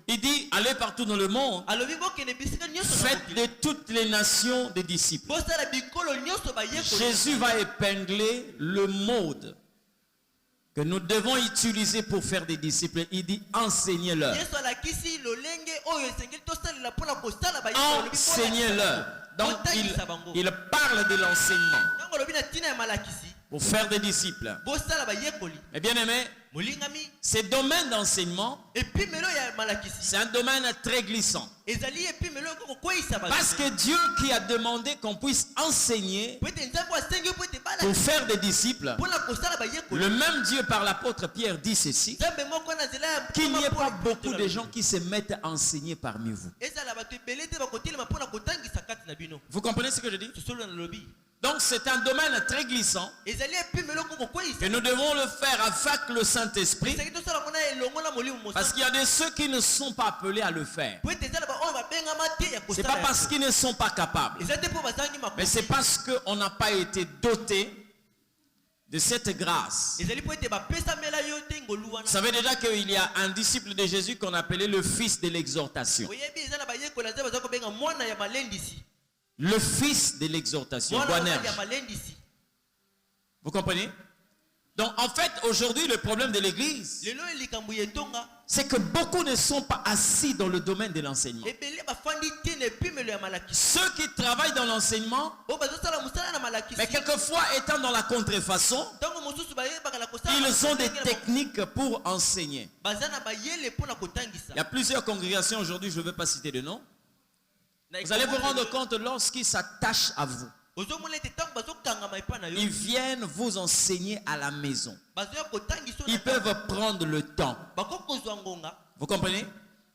Il dit, allez partout dans le monde, faites de toutes les nations des disciples. Jésus va épingler le mode que nous devons utiliser pour faire des disciples. Il dit, enseignez-leur. Enseignez-leur. Donc, il parle de l'enseignement pour faire des disciples. Mais bien aimé, ce domaine d'enseignement, c'est un domaine très glissant. Parce que Dieu qui a demandé qu'on puisse enseigner pour faire des disciples, le même Dieu par l'apôtre Pierre dit ceci, qu'il n'y ait pas beaucoup de gens qui se mettent à enseigner parmi vous. Vous comprenez ce que je dis? Donc c'est un domaine très glissant et nous devons le faire avec le Saint-Esprit, parce qu'il y a de ceux qui ne sont pas appelés à le faire. C'est pas parce qu'ils ne sont pas capables, mais c'est parce qu'on n'a pas été doté de cette grâce. Vous savez déjà qu'il y a un disciple de Jésus qu'on appelait le fils de l'exhortation. Le fils de l'exhortation. Vous comprenez? Donc en fait aujourd'hui le problème de l'église, c'est que beaucoup ne sont pas assis dans le domaine de l'enseignement. Ceux qui travaillent dans l'enseignement, mais quelquefois étant dans la contrefaçon, ils ont des techniques pour enseigner. Il y a plusieurs congrégations aujourd'hui, je ne veux pas citer de nom. Vous allez vous rendre compte lorsqu'ils s'attachent à vous, ils viennent vous enseigner à la maison. Ils peuvent prendre le temps. Vous comprenez?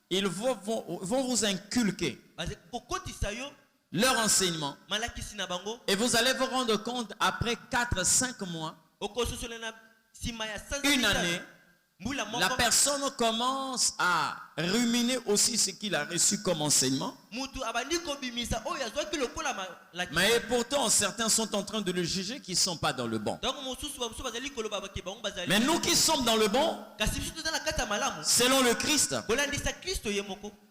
Ils vont vous inculquer leur enseignement. Et vous allez vous rendre compte après 4-5 mois, une année, la personne commence à ruminer aussi ce qu'il a reçu comme enseignement. Mais pourtant certains sont en train de le juger qui ne sont pas dans le bon. Mais nous qui sommes dans le bon, selon le Christ,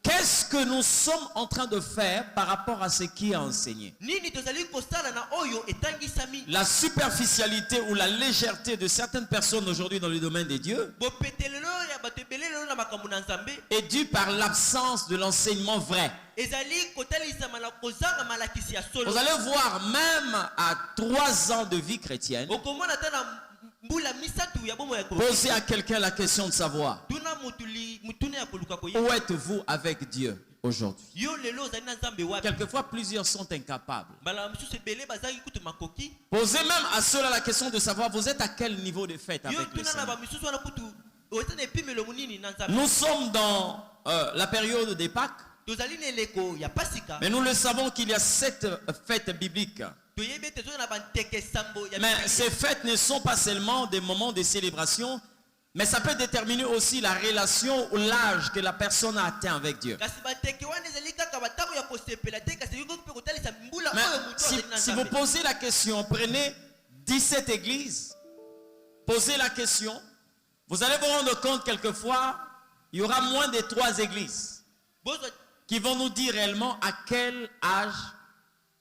qu'est-ce que nous sommes en train de faire par rapport à ce qui est enseigné? La superficialité ou la légèreté de certaines personnes aujourd'hui dans le domaine des dieux est due par l'absence de l'enseignement vrai. Vous allez voir, même à 3 ans de vie chrétienne, posez à quelqu'un la question de savoir: où êtes-vous avec Dieu aujourd'hui? Quelquefois plusieurs sont incapables. Posez même à ceux-là la question de savoir: vous êtes à quel niveau de fête avec le Seigneur? Nous sommes dans la période des Pâques, mais nous le savons qu'il y a 7 fêtes bibliques. Mais ces fêtes ne sont pas seulement des moments de célébration, mais ça peut déterminer aussi la relation ou l'âge que la personne a atteint avec Dieu. Mais si vous posez la question, prenez 17 églises, posez la question, vous allez vous rendre compte quelquefois, il y aura moins de 3 églises qui vont nous dire réellement à quel âge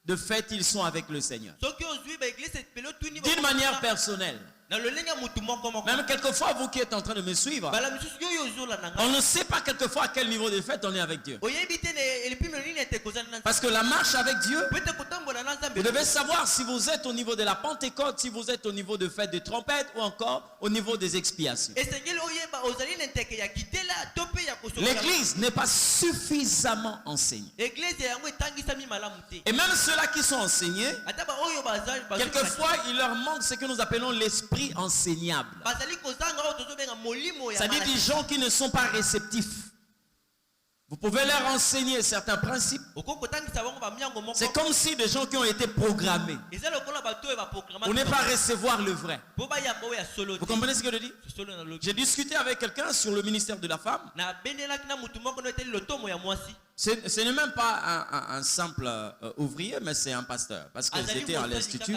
de fête ils sont avec le Seigneur. D'une manière personnelle. Même quelquefois, vous qui êtes en train de me suivre, on ne sait pas quelquefois à quel niveau de fête on est avec Dieu. Parce que la marche avec Dieu, vous devez savoir si vous êtes au niveau de la Pentecôte, si vous êtes au niveau de fête de trompette ou encore au niveau des expiations. L'église n'est pas suffisamment enseignée. Et même ceux-là qui sont enseignés, quelquefois il leur manque ce que nous appelons l'esprit enseignable. C'est-à-dire des gens qui ne sont pas réceptifs. Vous pouvez leur enseigner certains principes. C'est comme si des gens qui ont été programmés pour ne pas recevoir le vrai. Vous comprenez ce que je dis? J'ai discuté avec quelqu'un sur le ministère de la femme. Ce n'est même pas un simple ouvrier, mais c'est un pasteur. Parce que j'étais à l'institut.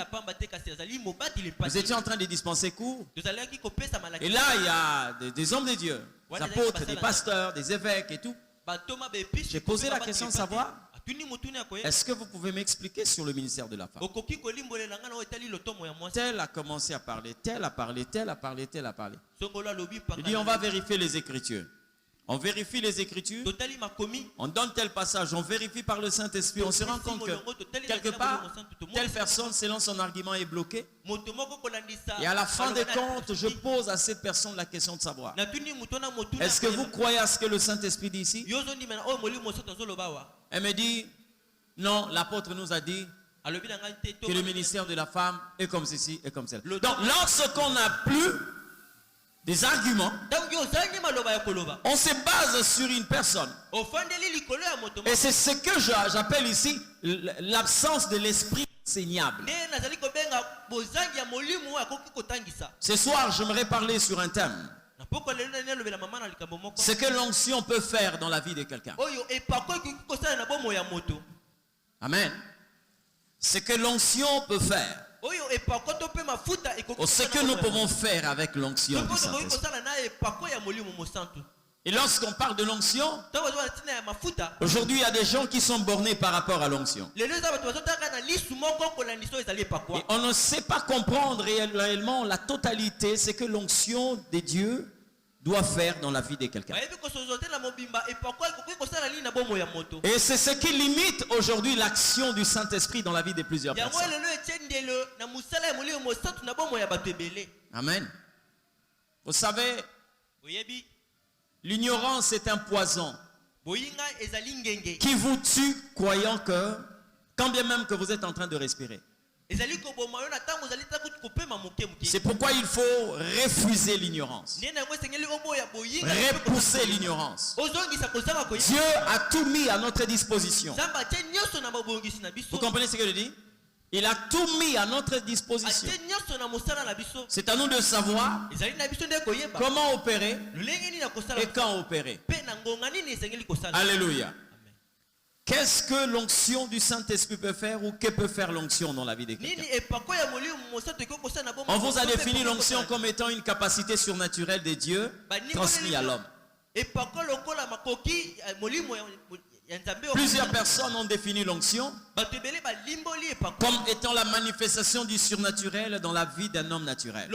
Nous étions en train de dispenser cours. Et là, il y a des hommes de Dieu, des apôtres, des pasteurs, des évêques et tout. J'ai posé la question de savoir, est-ce que vous pouvez m'expliquer sur le ministère de la femme? Tel a commencé à parler, tel a parlé, tel a parlé, tel a parlé. Il dit, on va vérifier les Écritures. On vérifie les Écritures, on donne tel passage, on vérifie par le Saint-Esprit, on se rend compte que quelque part, telle personne, selon son argument, est bloquée. Et à la fin des comptes, je pose à cette personne la question de savoir, est-ce que vous croyez à ce que le Saint-Esprit dit ici? Elle me dit, non, l'apôtre nous a dit que le ministère de la femme est comme ceci et comme cela. Donc, lorsqu'on n'a plus des arguments, on se base sur une personne. Et c'est ce que j'appelle ici l'absence de l'esprit enseignable. Ce soir, j'aimerais parler sur un thème. Ce que l'onction peut faire dans la vie de quelqu'un. Amen. Ce que l'onction peut faire. Ce que nous pouvons faire avec l'onction du Saint-Esprit. Et lorsqu'on parle de l'onction, aujourd'hui il y a des gens qui sont bornés par rapport à l'onction. Et on ne sait pas comprendre réellement la totalité, ce que l'onction de Dieu doit faire dans la vie de quelqu'un. Et c'est ce qui limite aujourd'hui l'action du Saint-Esprit dans la vie de plusieurs personnes. Amen. Vous savez, l'ignorance est un poison qui vous tue croyant que, quand bien même que vous êtes en train de respirer. C'est pourquoi il faut refuser l'ignorance. Repousser l'ignorance. Dieu a tout mis à notre disposition. Vous comprenez ce que je dis? Il a tout mis à notre disposition. C'est à nous de savoir comment opérer et quand opérer. Alléluia. Qu'est-ce que l'onction du Saint-Esprit peut faire ou que peut faire l'onction dans la vie de quelqu'un? On vous a défini l'onction comme étant une capacité surnaturelle de Dieu transmise à l'homme. Plusieurs personnes ont défini l'onction comme étant la manifestation du surnaturel dans la vie d'un homme naturel.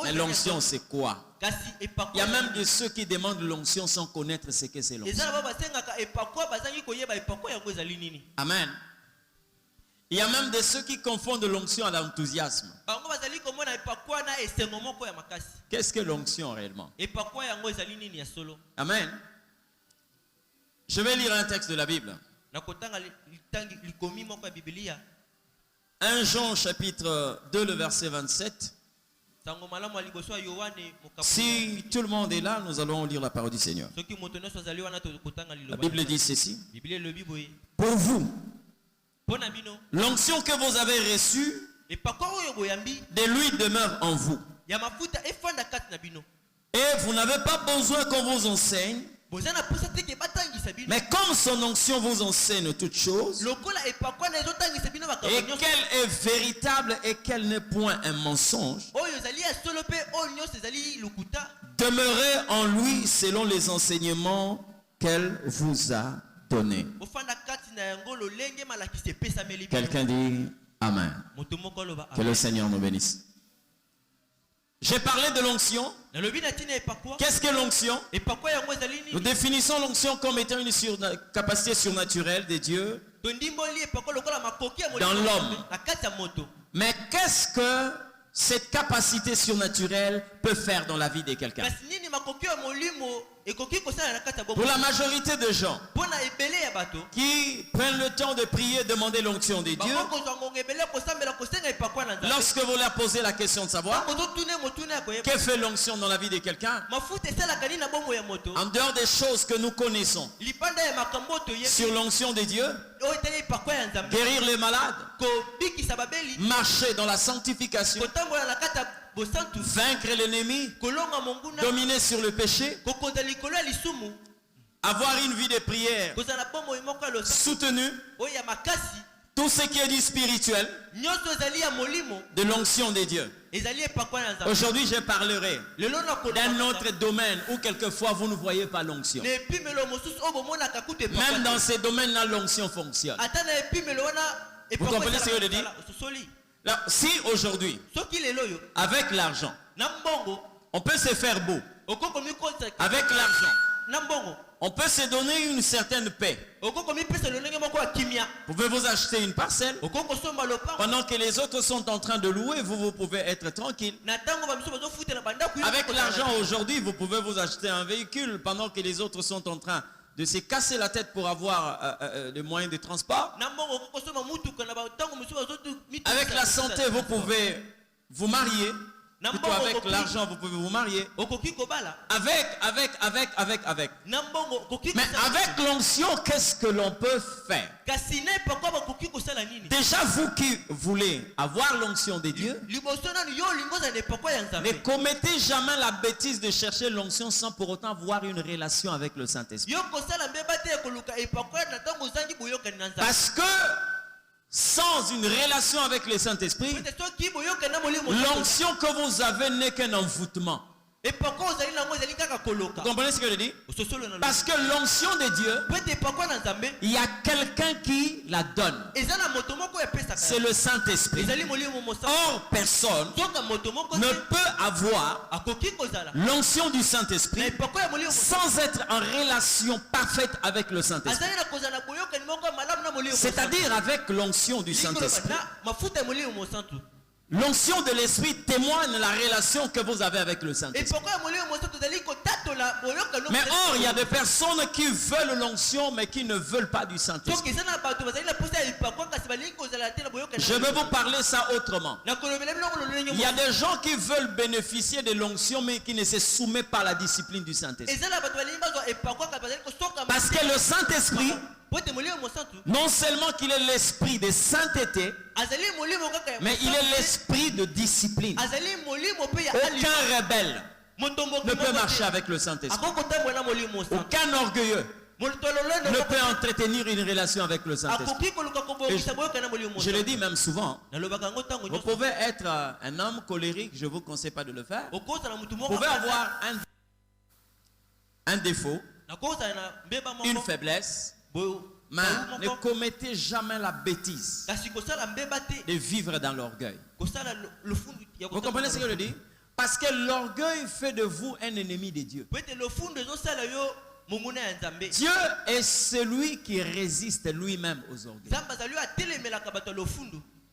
Mais l'onction, c'est quoi? Il y a même de ceux qui demandent l'onction sans connaître ce que c'est l'onction. Amen. Il y a même de ceux qui confondent l'onction à l'enthousiasme. Qu'est-ce que l'onction réellement? Amen. Je vais lire un texte de la Bible. 1 Jean chapitre 2 le verset 27. Si tout le monde est là, nous allons lire la parole du Seigneur. La Bible dit ceci. Pour vous, l'onction que vous avez reçue de lui demeure en vous. Et vous n'avez pas besoin qu'on vous enseigne. Mais comme son onction vous enseigne toutes choses, et qu'elle est véritable et qu'elle n'est point un mensonge, demeurez en lui selon les enseignements qu'elle vous a donnés. Quelqu'un dit Amen. Que le Seigneur nous bénisse. J'ai parlé de l'onction. Qu'est-ce que l'onction? Nous définissons l'onction comme étant une capacité surnaturelle de Dieu dans l'homme. Mais qu'est-ce que cette capacité surnaturelle peut faire dans la vie de quelqu'un. Pour la majorité de gens qui prennent le temps de prier, demander l'onction de Dieu, lorsque vous leur posez la question de savoir que fait l'onction dans la vie de quelqu'un, en dehors des choses que nous connaissons sur l'onction de Dieu, guérir les malades, marcher dans la sanctification, vaincre l'ennemi, dominer sur le péché, avoir une vie de prière soutenue, tout ce qui est du spirituel, de l'onction de Dieu. Aujourd'hui, je parlerai d'un autre domaine où quelquefois vous ne voyez pas l'onction. Même dans ces domaines-là, l'onction fonctionne. Vous comprenez ce que je dis? Alors, si aujourd'hui, avec l'argent, on peut se faire beau, avec l'argent, on peut se donner une certaine paix. Pouvez-vous acheter une parcelle pendant que les autres sont en train de louer, vous pouvez être tranquille. Avec l'argent aujourd'hui, vous pouvez vous acheter un véhicule pendant que les autres sont en train de se casser la tête pour avoir des moyens de transport. Avec la santé, vous pouvez vous marier. Plutôt avec l'argent, vous pouvez vous marier. Avec. Mais avec l'onction, qu'est-ce que l'on peut faire? Déjà, vous qui voulez avoir l'onction de Dieu, ne commettez jamais la bêtise de chercher l'onction sans pour autant avoir une relation avec le Saint-Esprit. Parce que sans une relation avec le Saint-Esprit, l'onction que vous avez n'est qu'un envoûtement. Vous comprenez ce que je dis? Parce que l'onction de Dieu, il y a quelqu'un qui la donne. C'est le Saint-Esprit. Or, personne ne peut avoir l'onction du Saint-Esprit sans être en relation parfaite avec le Saint-Esprit. C'est-à-dire avec l'onction du Saint-Esprit. L'onction de l'Esprit témoigne la relation que vous avez avec le Saint-Esprit. Mais or, il y a des personnes qui veulent l'onction mais qui ne veulent pas du Saint-Esprit. Je vais vous parler ça autrement. Il y a des gens qui veulent bénéficier de l'onction mais qui ne se soumettent pas à la discipline du Saint-Esprit. Parce que le Saint-Esprit, non seulement qu'il est l'esprit de sainteté, mais il est l'esprit de discipline. Aucun rebelle ne peut marcher avec le Saint-Esprit. Aucun orgueilleux ne peut entretenir une relation avec le Saint-Esprit. Je le dis même souvent, vous pouvez être un homme colérique, je ne vous conseille pas de le faire. Vous pouvez avoir un défaut, une faiblesse, mais ne commettez jamais la bêtise de vivre dans l'orgueil. Vous comprenez ce que je dis? Parce que l'orgueil fait de vous un ennemi de Dieu. Dieu est celui qui résiste lui-même aux orgueils.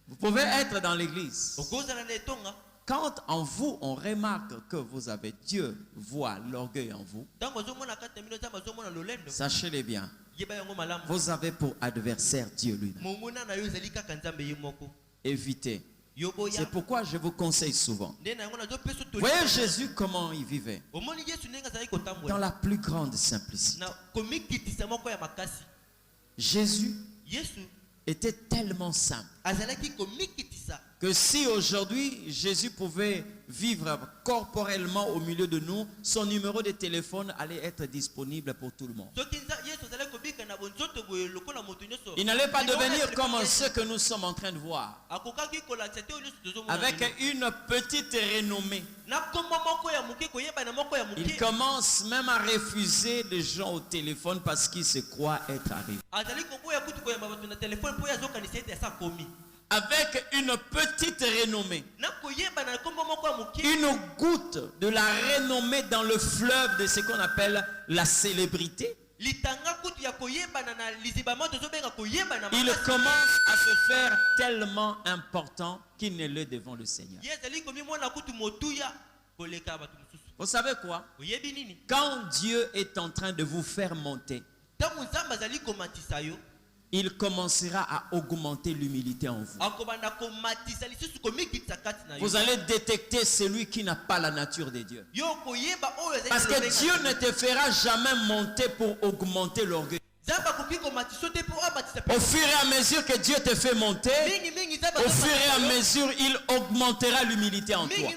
Vous pouvez être dans l'église. Quand en vous on remarque que vous avez Dieu voit l'orgueil en vous, sachez-le bien, vous avez pour adversaire Dieu lui-même. Évitez. C'est pourquoi je vous conseille souvent. Voyez Jésus comment il vivait. Dans la plus grande simplicité. Jésus était tellement simple que si aujourd'hui Jésus pouvait vivre corporellement au milieu de nous, son numéro de téléphone allait être disponible pour tout le monde. Il n'allait pas devenir comme ce que nous sommes en train de voir, avec une petite renommée. Il commence même à refuser des gens au téléphone parce qu'il se croit être arrivé. Avec une petite renommée, une goutte de la renommée dans le fleuve de ce qu'on appelle la célébrité. il commence à se faire tellement important qu'il ne l'est devant le Seigneur. Vous savez quoi? Quand Dieu est en train de vous faire monter, il commencera à augmenter l'humilité en vous. Vous allez détecter celui qui n'a pas la nature de Dieu. Parce que Dieu ne te fera jamais monter pour augmenter l'orgueil. Au fur et à mesure que Dieu te fait monter, au fur et à mesure, il augmentera l'humilité en toi.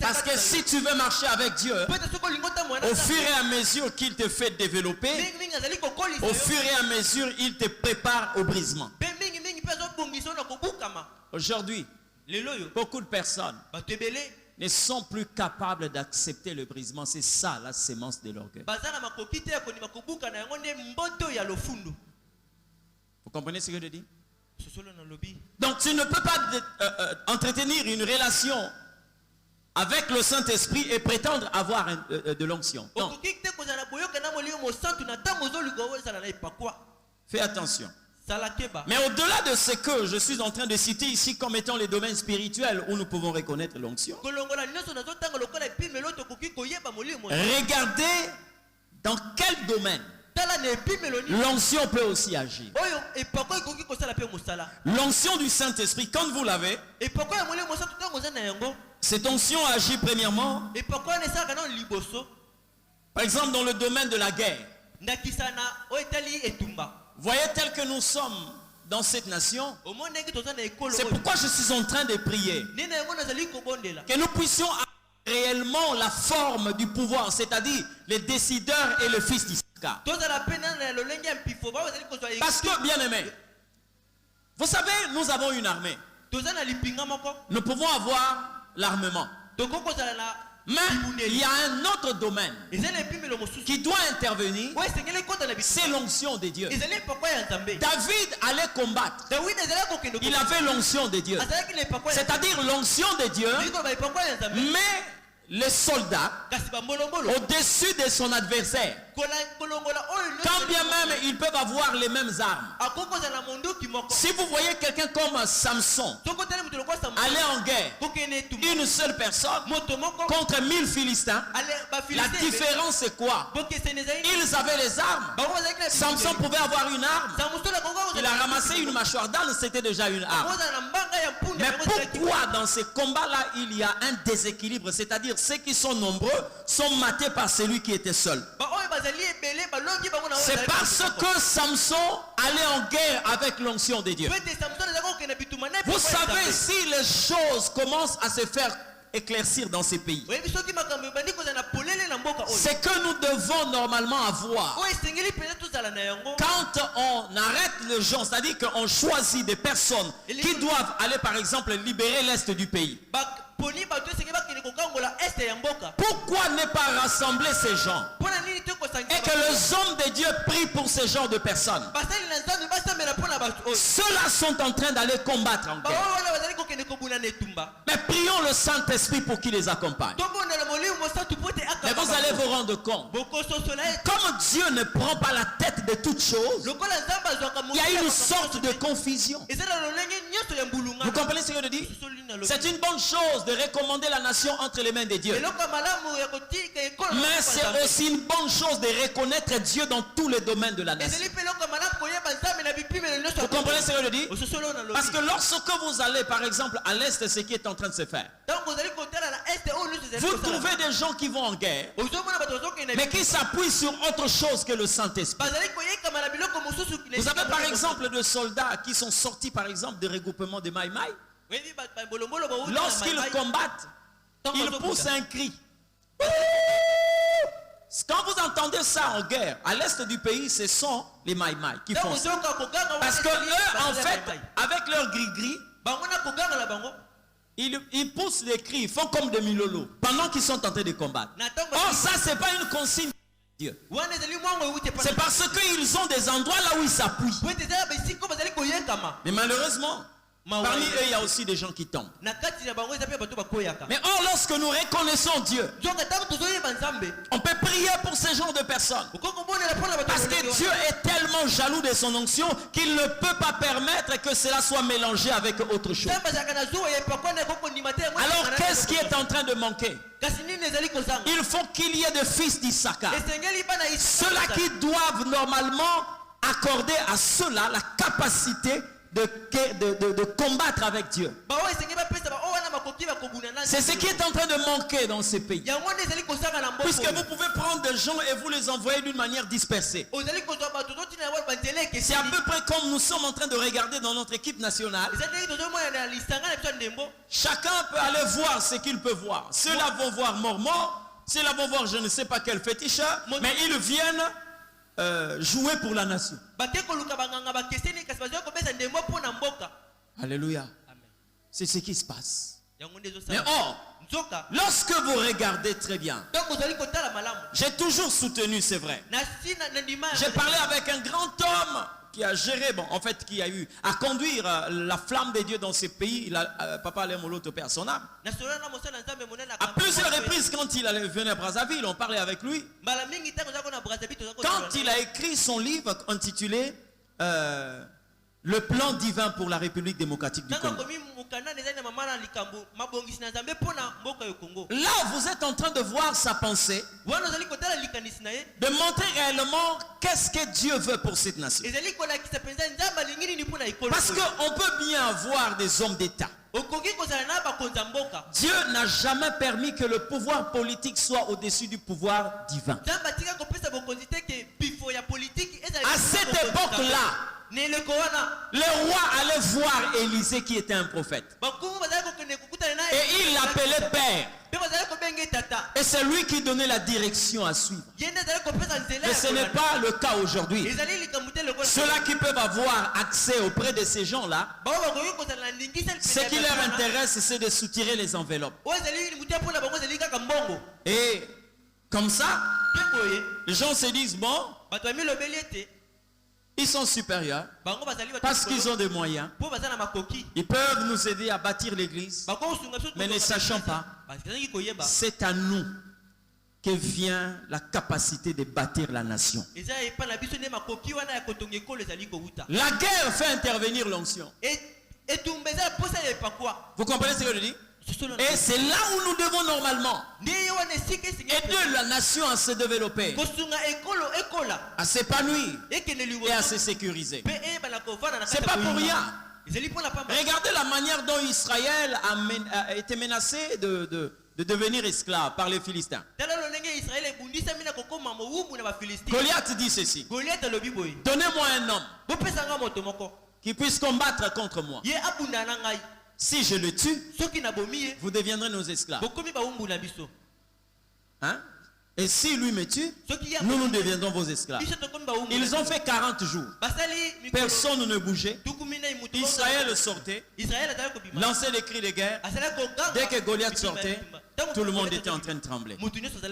Parce que si tu veux marcher avec Dieu, au fur et à mesure qu'il te fait développer, au fur et à mesure, il te prépare au brisement. Aujourd'hui, beaucoup de personnes ne sont plus capables d'accepter le brisement. C'est ça la sémence de l'orgueil. Vous comprenez ce que je dis? Donc tu ne peux pas entretenir une relation avec le Saint-Esprit et prétendre avoir de l'onction. Fais attention. Mais au-delà de ce que je suis en train de citer ici comme étant les domaines spirituels où nous pouvons reconnaître l'onction, regardez dans quel domaine l'onction peut aussi agir. L'onction du Saint-Esprit, quand vous l'avez, cette onction agit premièrement, par exemple dans le domaine de la guerre. Voyez, tel que nous sommes dans cette nation, c'est pourquoi je suis en train de prier que nous puissions avoir réellement la forme du pouvoir, c'est-à-dire les décideurs et le fils d'Issachar. Parce que, bien aimé, vous savez, nous avons une armée. Nous pouvons avoir l'armement. Mais il y a un autre domaine qui doit intervenir, c'est l'onction de Dieu. David allait combattre. Il avait l'onction de Dieu. C'est-à-dire l'onction de Dieu, mais le soldat au-dessus de son adversaire, quand bien même ils peuvent avoir les mêmes armes. Si vous voyez quelqu'un comme Samson aller en guerre, une seule personne contre 1000 Philistins, la différence c'est quoi? Ils avaient les armes. Samson pouvait avoir une arme. Il a ramassé une mâchoire d'âne, c'était déjà une arme. Mais pourquoi dans ces combats-là il y a un déséquilibre? C'est-à-dire ceux qui sont nombreux sont matés par celui qui était seul. C'est parce que Samson allait en guerre avec l'onction de Dieu. Vous savez, si les choses commencent à se faire éclaircir dans ces pays, c'est que nous devons normalement avoir, quand on arrête le genre, c'est-à-dire qu'on choisit des personnes qui doivent aller par exemple libérer l'est du pays, pourquoi ne pas rassembler ces gens et que les hommes de Dieu prient pour ce genre de personnes? Ceux-là sont en train d'aller combattre en guerre. Mais prions le Saint-Esprit pour qu'il les accompagne. Mais vous allez vous rendre compte, comme Dieu ne prend pas la tête de toutes choses, il y a une sorte de confusion. Vous comprenez ce que je dis? C'est une bonne chose de recommander la nation entre les mains de Dieu. Mais c'est aussi une bonne chose de reconnaître Dieu dans tous les domaines de la nation. Vous comprenez ce que je dis? Parce que lorsque vous allez par exemple à l'est, ce qui est en train de se faire, vous trouvez des gens qui vont en guerre, mais qui s'appuient sur autre chose que le Saint-Esprit. Vous avez par exemple des soldats qui sont sortis par exemple des regroupements de Maï Maï. Lorsqu'ils combattent, ils poussent un cri. Quand vous entendez ça en guerre, à l'est du pays, ce sont les Maï Maï qui font ça. Parce que eux, en fait, avec leur gris-gris, ils poussent des cris, ils font comme des milolos pendant qu'ils sont en train de combattre. Or, ça, c'est pas une consigne de Dieu. C'est parce qu'ils ont des endroits là où ils s'appuient. Mais malheureusement, Parmi eux, il y a aussi des gens qui tombent. Mais or, lorsque nous reconnaissons Dieu, on peut prier pour ces genres de personnes. Parce que Dieu est tellement jaloux de son onction qu'il ne peut pas permettre que cela soit mélangé avec autre chose. Alors, qu'est-ce qui est en train de manquer? Il faut qu'il y ait des fils d'Issachar. Ceux-là qui doivent normalement accorder à ceux-là la capacité de combattre avec Dieu. C'est ce qui est en train de manquer dans ces pays. Puisque vous pouvez prendre des gens et vous les envoyer d'une manière dispersée. C'est à peu près comme nous sommes en train de regarder dans notre équipe nationale. Chacun peut aller voir ce qu'il peut voir. Ceux-là vont voir Mormon, ceux-là vont voir je ne sais pas quel féticheur, mais ils viennent jouer pour la nation. Alléluia. C'est ce qui se passe. Mais or, lorsque vous regardez très bien, j'ai toujours soutenu, c'est vrai. J'ai parlé avec un grand homme qui a géré, qui a eu à conduire la flamme de Dieu dans ces pays. Papa Lemoloto perd son âme. À plusieurs reprises, quand il venait à Brazzaville, on parlait avec lui. Quand il a écrit son livre intitulé Le plan divin pour la République démocratique du Congo. Là, vous êtes en train de voir sa pensée, de montrer réellement qu'est-ce que Dieu veut pour cette nation. Parce qu'on peut bien avoir des hommes d'État. Dieu n'a jamais permis que le pouvoir politique soit au-dessus du pouvoir divin. À cette époque-là, le roi allait voir Élisée qui était un prophète. Et il l'appelait père. Et c'est lui qui donnait la direction à suivre. Mais ce n'est pas le cas aujourd'hui. Ceux-là qui peuvent avoir accès auprès de ces gens-là, ce qui leur intéresse, c'est de soutirer les enveloppes. Et comme ça, les gens se disent, bon, ils sont supérieurs parce qu'ils ont des moyens. Ils peuvent nous aider à bâtir l'église. Mais ne sachant pas, c'est à nous que vient la capacité de bâtir la nation. La guerre fait intervenir l'onction. Vous comprenez ce que je dis? Et c'est là où nous devons normalement aider la nation à se développer, à s'épanouir et à se sécuriser. C'est pas pour rien. Regardez la manière dont Israël a été menacé de devenir esclave par les Philistins. Goliath dit ceci: donnez-moi un homme qui puisse combattre contre moi. Si je le tue, vous deviendrez nos esclaves. Hein? Et si lui me tue, nous deviendrons vos esclaves. Ils ont fait 40 jours. Personne ne bougeait. Israël sortait, lançait des cris de guerre. Dès que Goliath sortait, tout le monde était en train de trembler.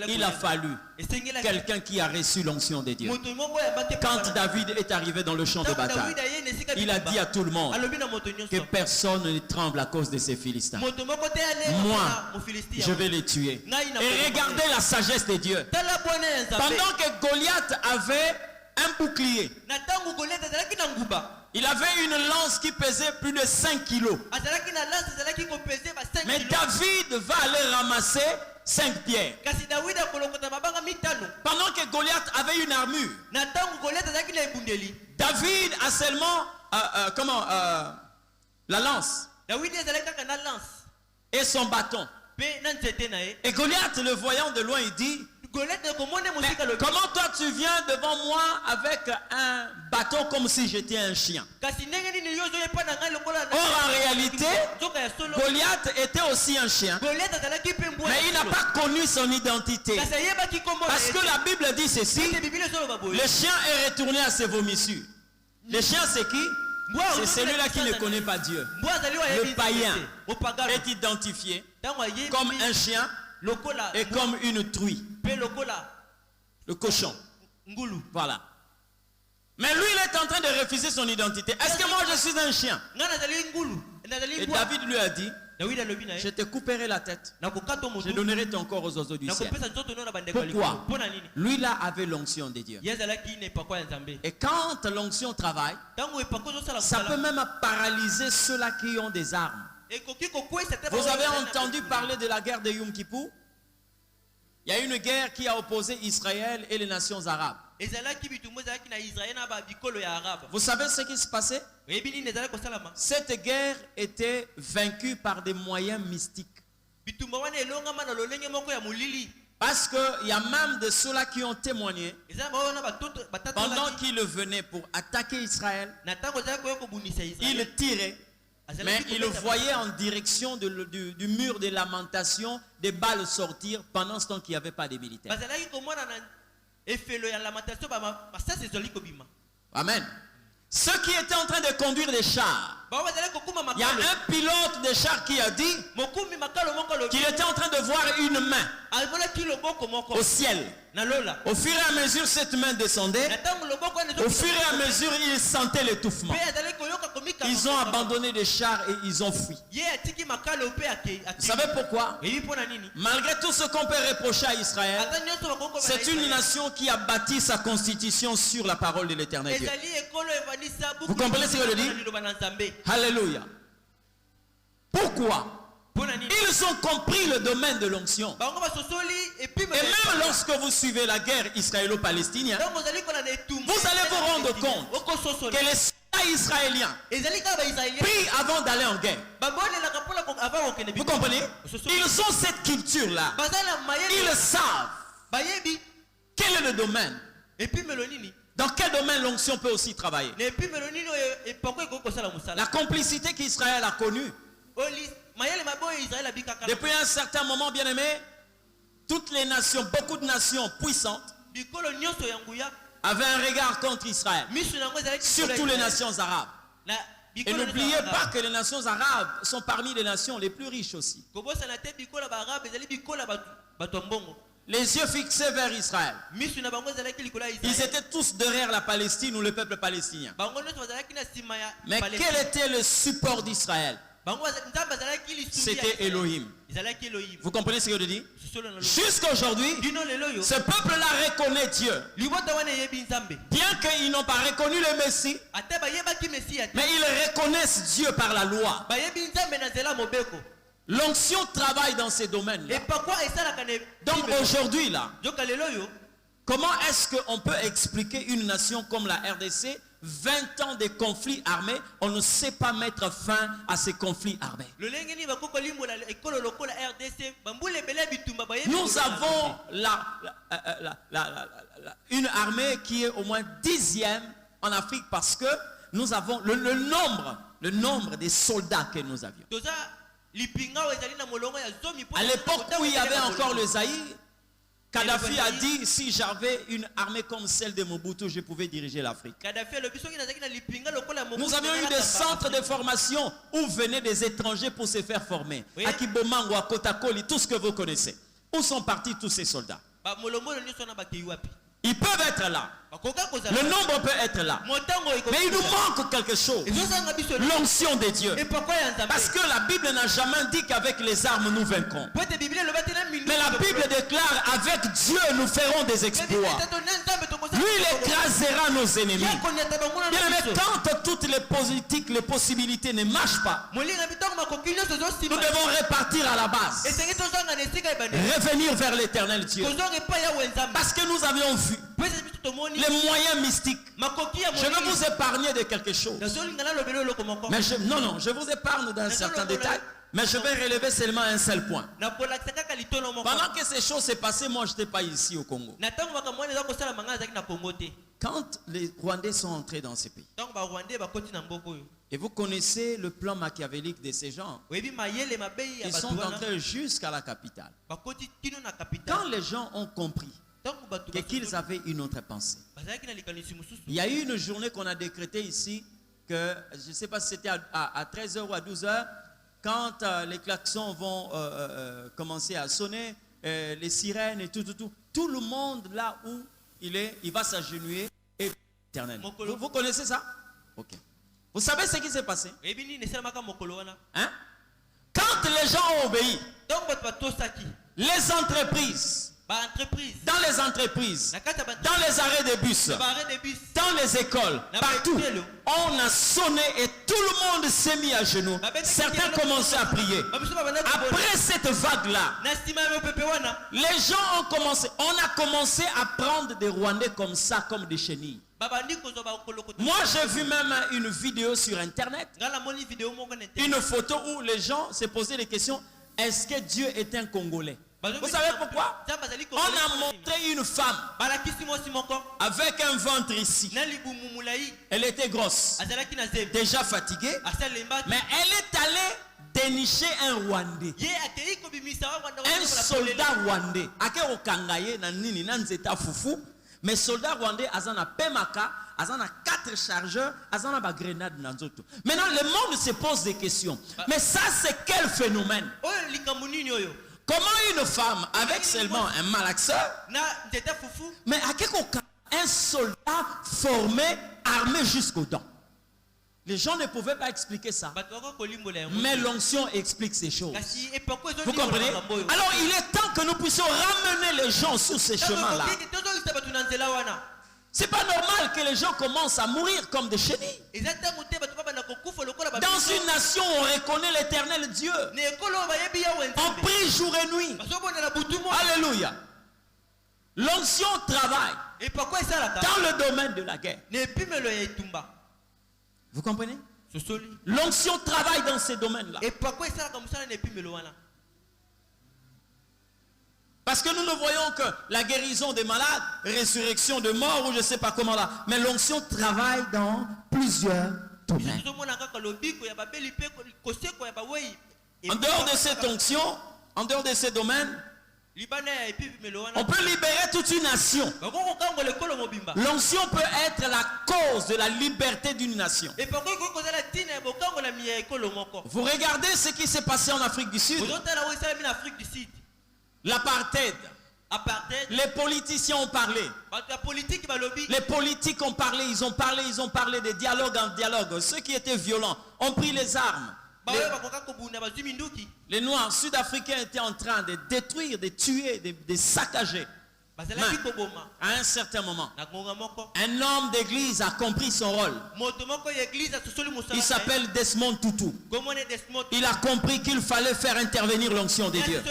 Il a fallu quelqu'un qui a reçu l'onction de Dieu. Quand David est arrivé dans le champ de bataille, il a dit à tout le monde que personne ne tremble à cause de ces Philistins. Moi, je vais les tuer. Et regardez la sagesse de Dieu. Pendant que Goliath avait un bouclier, il avait une lance qui pesait plus de 5 kilos. Mais David va aller ramasser 5 pierres. Pendant que Goliath avait une armure, David a seulement la lance et son bâton. Et Goliath, le voyant de loin, il dit: mais comment toi tu viens devant moi avec un bâton comme si j'étais un chien? Or en réalité, Goliath était aussi un chien, mais il n'a pas connu son identité. Parce que la Bible dit ceci: le chien est retourné à ses vomissures. Le chien c'est qui? C'est celui-là qui ne connaît pas Dieu. Le païen est identifié comme un chien et comme une truie. Le cochon. Voilà. Mais lui, il est en train de refuser son identité. Est-ce que moi je suis un chien? Et David lui a dit, je te couperai la tête. Je donnerai ton corps aux oiseaux du ciel. Pourquoi? Lui là avait l'onction de Dieu. Et quand l'onction travaille, ça peut même paralyser ceux-là qui ont des armes. Vous avez entendu parler de la guerre de Yom Kippour? Il y a une guerre qui a opposé Israël et les nations arabes. Vous savez ce qui se passait? Cette guerre était vaincue par des moyens mystiques. Parce qu'il y a même de ceux-là qui ont témoigné pendant qu'ils venaient pour attaquer Israël, ils tiraient, mais ils voyaient en direction du mur de lamentation des balles sortir pendant ce temps qu'il n'y avait pas de militaires. Amen. Ceux qui étaient en train de conduire des chars, il y a un pilote de char qui a dit qu'il était en train de voir une main au ciel. Au fur et à mesure, cette main descendait. Au fur et à mesure, ils sentaient l'étouffement. Ils ont abandonné les chars et ils ont fui. Vous savez pourquoi? Malgré tout ce qu'on peut reprocher à Israël, c'est une nation qui a bâti sa constitution sur la parole de l'Éternel Dieu. Vous comprenez ce que je dis? Alléluia. Pourquoi? Ils ont compris le domaine de l'onction. Et même lorsque vous suivez la guerre israélo-palestinienne, vous allez vous rendre compte que les soldats israéliens prient avant d'aller en guerre. Vous comprenez? Ils ont cette culture-là. Ils savent quel est le domaine. Dans quel domaine l'onction peut aussi travailler? La complicité qu'Israël a connue. Depuis un certain moment, bien aimé, toutes les nations, beaucoup de nations puissantes avaient un regard contre Israël. Surtout les nations arabes. Et n'oubliez pas que les nations arabes sont parmi les nations les plus riches aussi. Les yeux fixés vers Israël. Ils étaient tous derrière la Palestine ou le peuple palestinien. Mais quel était le support d'Israël? C'était Elohim. Vous comprenez ce que je dis? Jusqu'à aujourd'hui, ce peuple-là reconnaît Dieu. Bien qu'ils n'ont pas reconnu le Messie, mais ils reconnaissent Dieu par la loi. L'onction travaille dans ces domaines-là. Donc aujourd'hui, là, comment est-ce qu'on peut expliquer une nation comme la RDC, 20 ans de conflits armés, on ne sait pas mettre fin à ces conflits armés? Nous avons une armée qui est au moins 10e en Afrique parce que nous avons le nombre des soldats que nous avions. À l'époque où il y avait encore le Zaïre, Kadhafi a dit, si j'avais une armée comme celle de Mobutu, je pouvais diriger l'Afrique. Nous avions eu des centres de formation où venaient des étrangers pour se faire former. À Kibomango, à Kotakoli, tout ce que vous connaissez. Où sont partis tous ces soldats? Ils peuvent être là. Le nombre peut être là. Mais il nous manque quelque chose. L'onction de Dieu. Parce que la Bible n'a jamais dit qu'avec les armes nous vaincrons. Mais la Bible déclare, avec Dieu nous ferons des exploits. Lui, il écrasera nos ennemis. Bien aimé, quand toutes les politiques, les possibilités ne marchent pas, nous devons repartir à la base. Revenir vers l'Éternel Dieu. Parce que nous avions vu les moyens mystiques. Je vais vous épargner de quelque chose. Mais je vous épargne d'un certain détail. Mais je vais relever seulement un seul point. Pendant que ces choses s'est passées, moi je n'étais pas ici au Congo. Quand les Rwandais sont entrés dans ces pays, et vous connaissez le plan machiavélique de ces gens, ils sont entrés jusqu'à la capitale. Quand les gens ont compris qu'ils avaient une autre pensée, il y a eu une journée qu'on a décrétée ici, que je ne sais pas si c'était à 13h ou à 12h, quand les klaxons vont commencer à sonner, les sirènes et tout le monde là où il est, il va s'agenouiller et éternel. Vous connaissez ça? Ok. Vous savez ce qui s'est passé? Hein? Quand les gens ont obéi, les entreprises, dans les entreprises, dans les arrêts de bus, dans les écoles, partout, on a sonné et tout le monde s'est mis à genoux. Certains commençaient à prier. Après cette vague-là, les gens ont commencé, on a commencé à prendre des Rwandais comme ça, comme des chenilles. Moi j'ai vu même une vidéo sur internet, une photo où les gens se posaient des questions. Est-ce que Dieu est un Congolais? Vous savez pourquoi? On a montré une femme avec un ventre ici. Elle était grosse, déjà fatiguée, mais elle est allée dénicher un Rwandais, un soldat rwandais. Mais soldat rwandais, azana pemaka, azana 4 chargeurs, azana ba grenade nanzoto. Maintenant, le monde se pose des questions. Mais ça, c'est quel phénomène? Comment une femme avec seulement un malaxeur, mais un soldat formé, armé jusqu'aux dents? Les gens ne pouvaient pas expliquer ça. Mais l'onction explique ces choses. Vous comprenez? Alors il est temps que nous puissions ramener les gens sur ces chemins-là. C'est pas normal que les gens commencent à mourir comme des chenilles. Dans une nation où on reconnaît l'éternel Dieu, on prie jour et nuit. Alléluia. L'onction travaille dans le domaine de la guerre. Vous comprenez? L'onction travaille dans ces domaines-là. Parce que nous ne voyons que la guérison des malades, résurrection de morts ou je ne sais pas comment là. Mais l'onction travaille dans plusieurs domaines. En dehors de cette onction, en dehors de ces domaines, on peut libérer toute une nation. L'onction peut être la cause de la liberté d'une nation. Vous regardez ce qui s'est passé en Afrique du Sud. L'apartheid. Les politiciens ont parlé. Les politiques ont parlé, ils ont parlé de dialogue en dialogue. Ceux qui étaient violents ont pris les armes. Les Noirs sud-africains étaient en train de détruire, de tuer, de saccager. Mais, à un certain moment, un homme d'église a compris son rôle. Il s'appelle Desmond Tutu. Il a compris qu'il fallait faire intervenir l'onction de Dieu.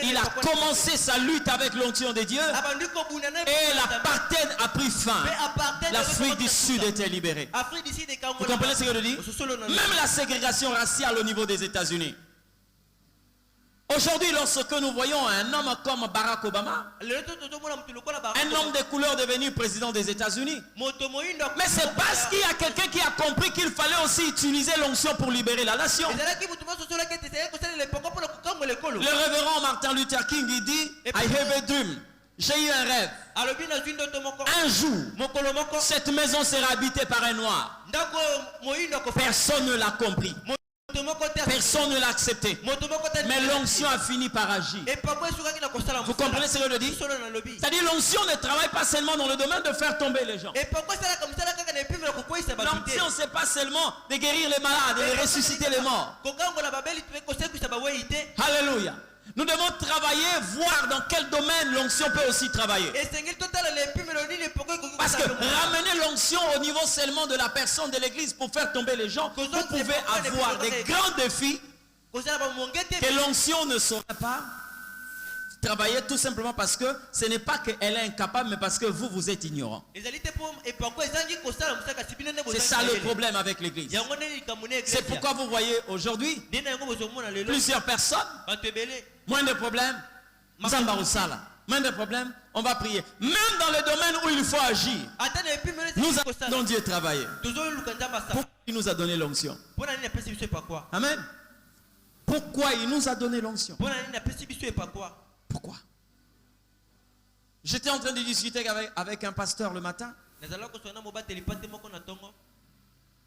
Il a commencé sa lutte avec l'onction de Dieu et l'apartheid a pris fin. L'Afrique du Sud était libérée. Vous comprenez ce que je dis? Même la ségrégation raciale au niveau des États-Unis. Aujourd'hui, lorsque nous voyons un homme comme Barack Obama, un homme de couleur devenu président des États-Unis, mais c'est parce qu'il y a quelqu'un qui a compris qu'il fallait aussi utiliser l'onction pour libérer la nation. Le révérend Martin Luther King, il dit, I have a dream. J'ai eu un rêve. Un jour, cette maison sera habitée par un noir. Personne ne l'a compris. Personne ne l'a accepté. Mais l'onction a fini par agir. Vous comprenez ce que je dis? C'est-à-dire l'onction ne travaille pas seulement dans le domaine de faire tomber les gens. L'onction c'est pas seulement de guérir les malades et de ressusciter les morts. Alléluia. Nous devons travailler, voir dans quel domaine l'onction peut aussi travailler. Parce que ramener l'onction au niveau seulement de la personne de l'église pour faire tomber les gens, vous pouvez avoir des grands défis que l'onction ne saura pas travailler tout simplement parce que ce n'est pas qu'elle est incapable, mais parce que vous êtes ignorant. C'est ça le problème avec l'église. C'est pourquoi vous voyez aujourd'hui plusieurs personnes, moins de problèmes, moins de problèmes, on va prier. Même dans le domaine où il faut agir, nous attendons Dieu travailler. Pourquoi il nous a donné l'onction? Amen. Pourquoi il nous a donné l'onction? Pourquoi? J'étais en train de discuter avec un pasteur le matin.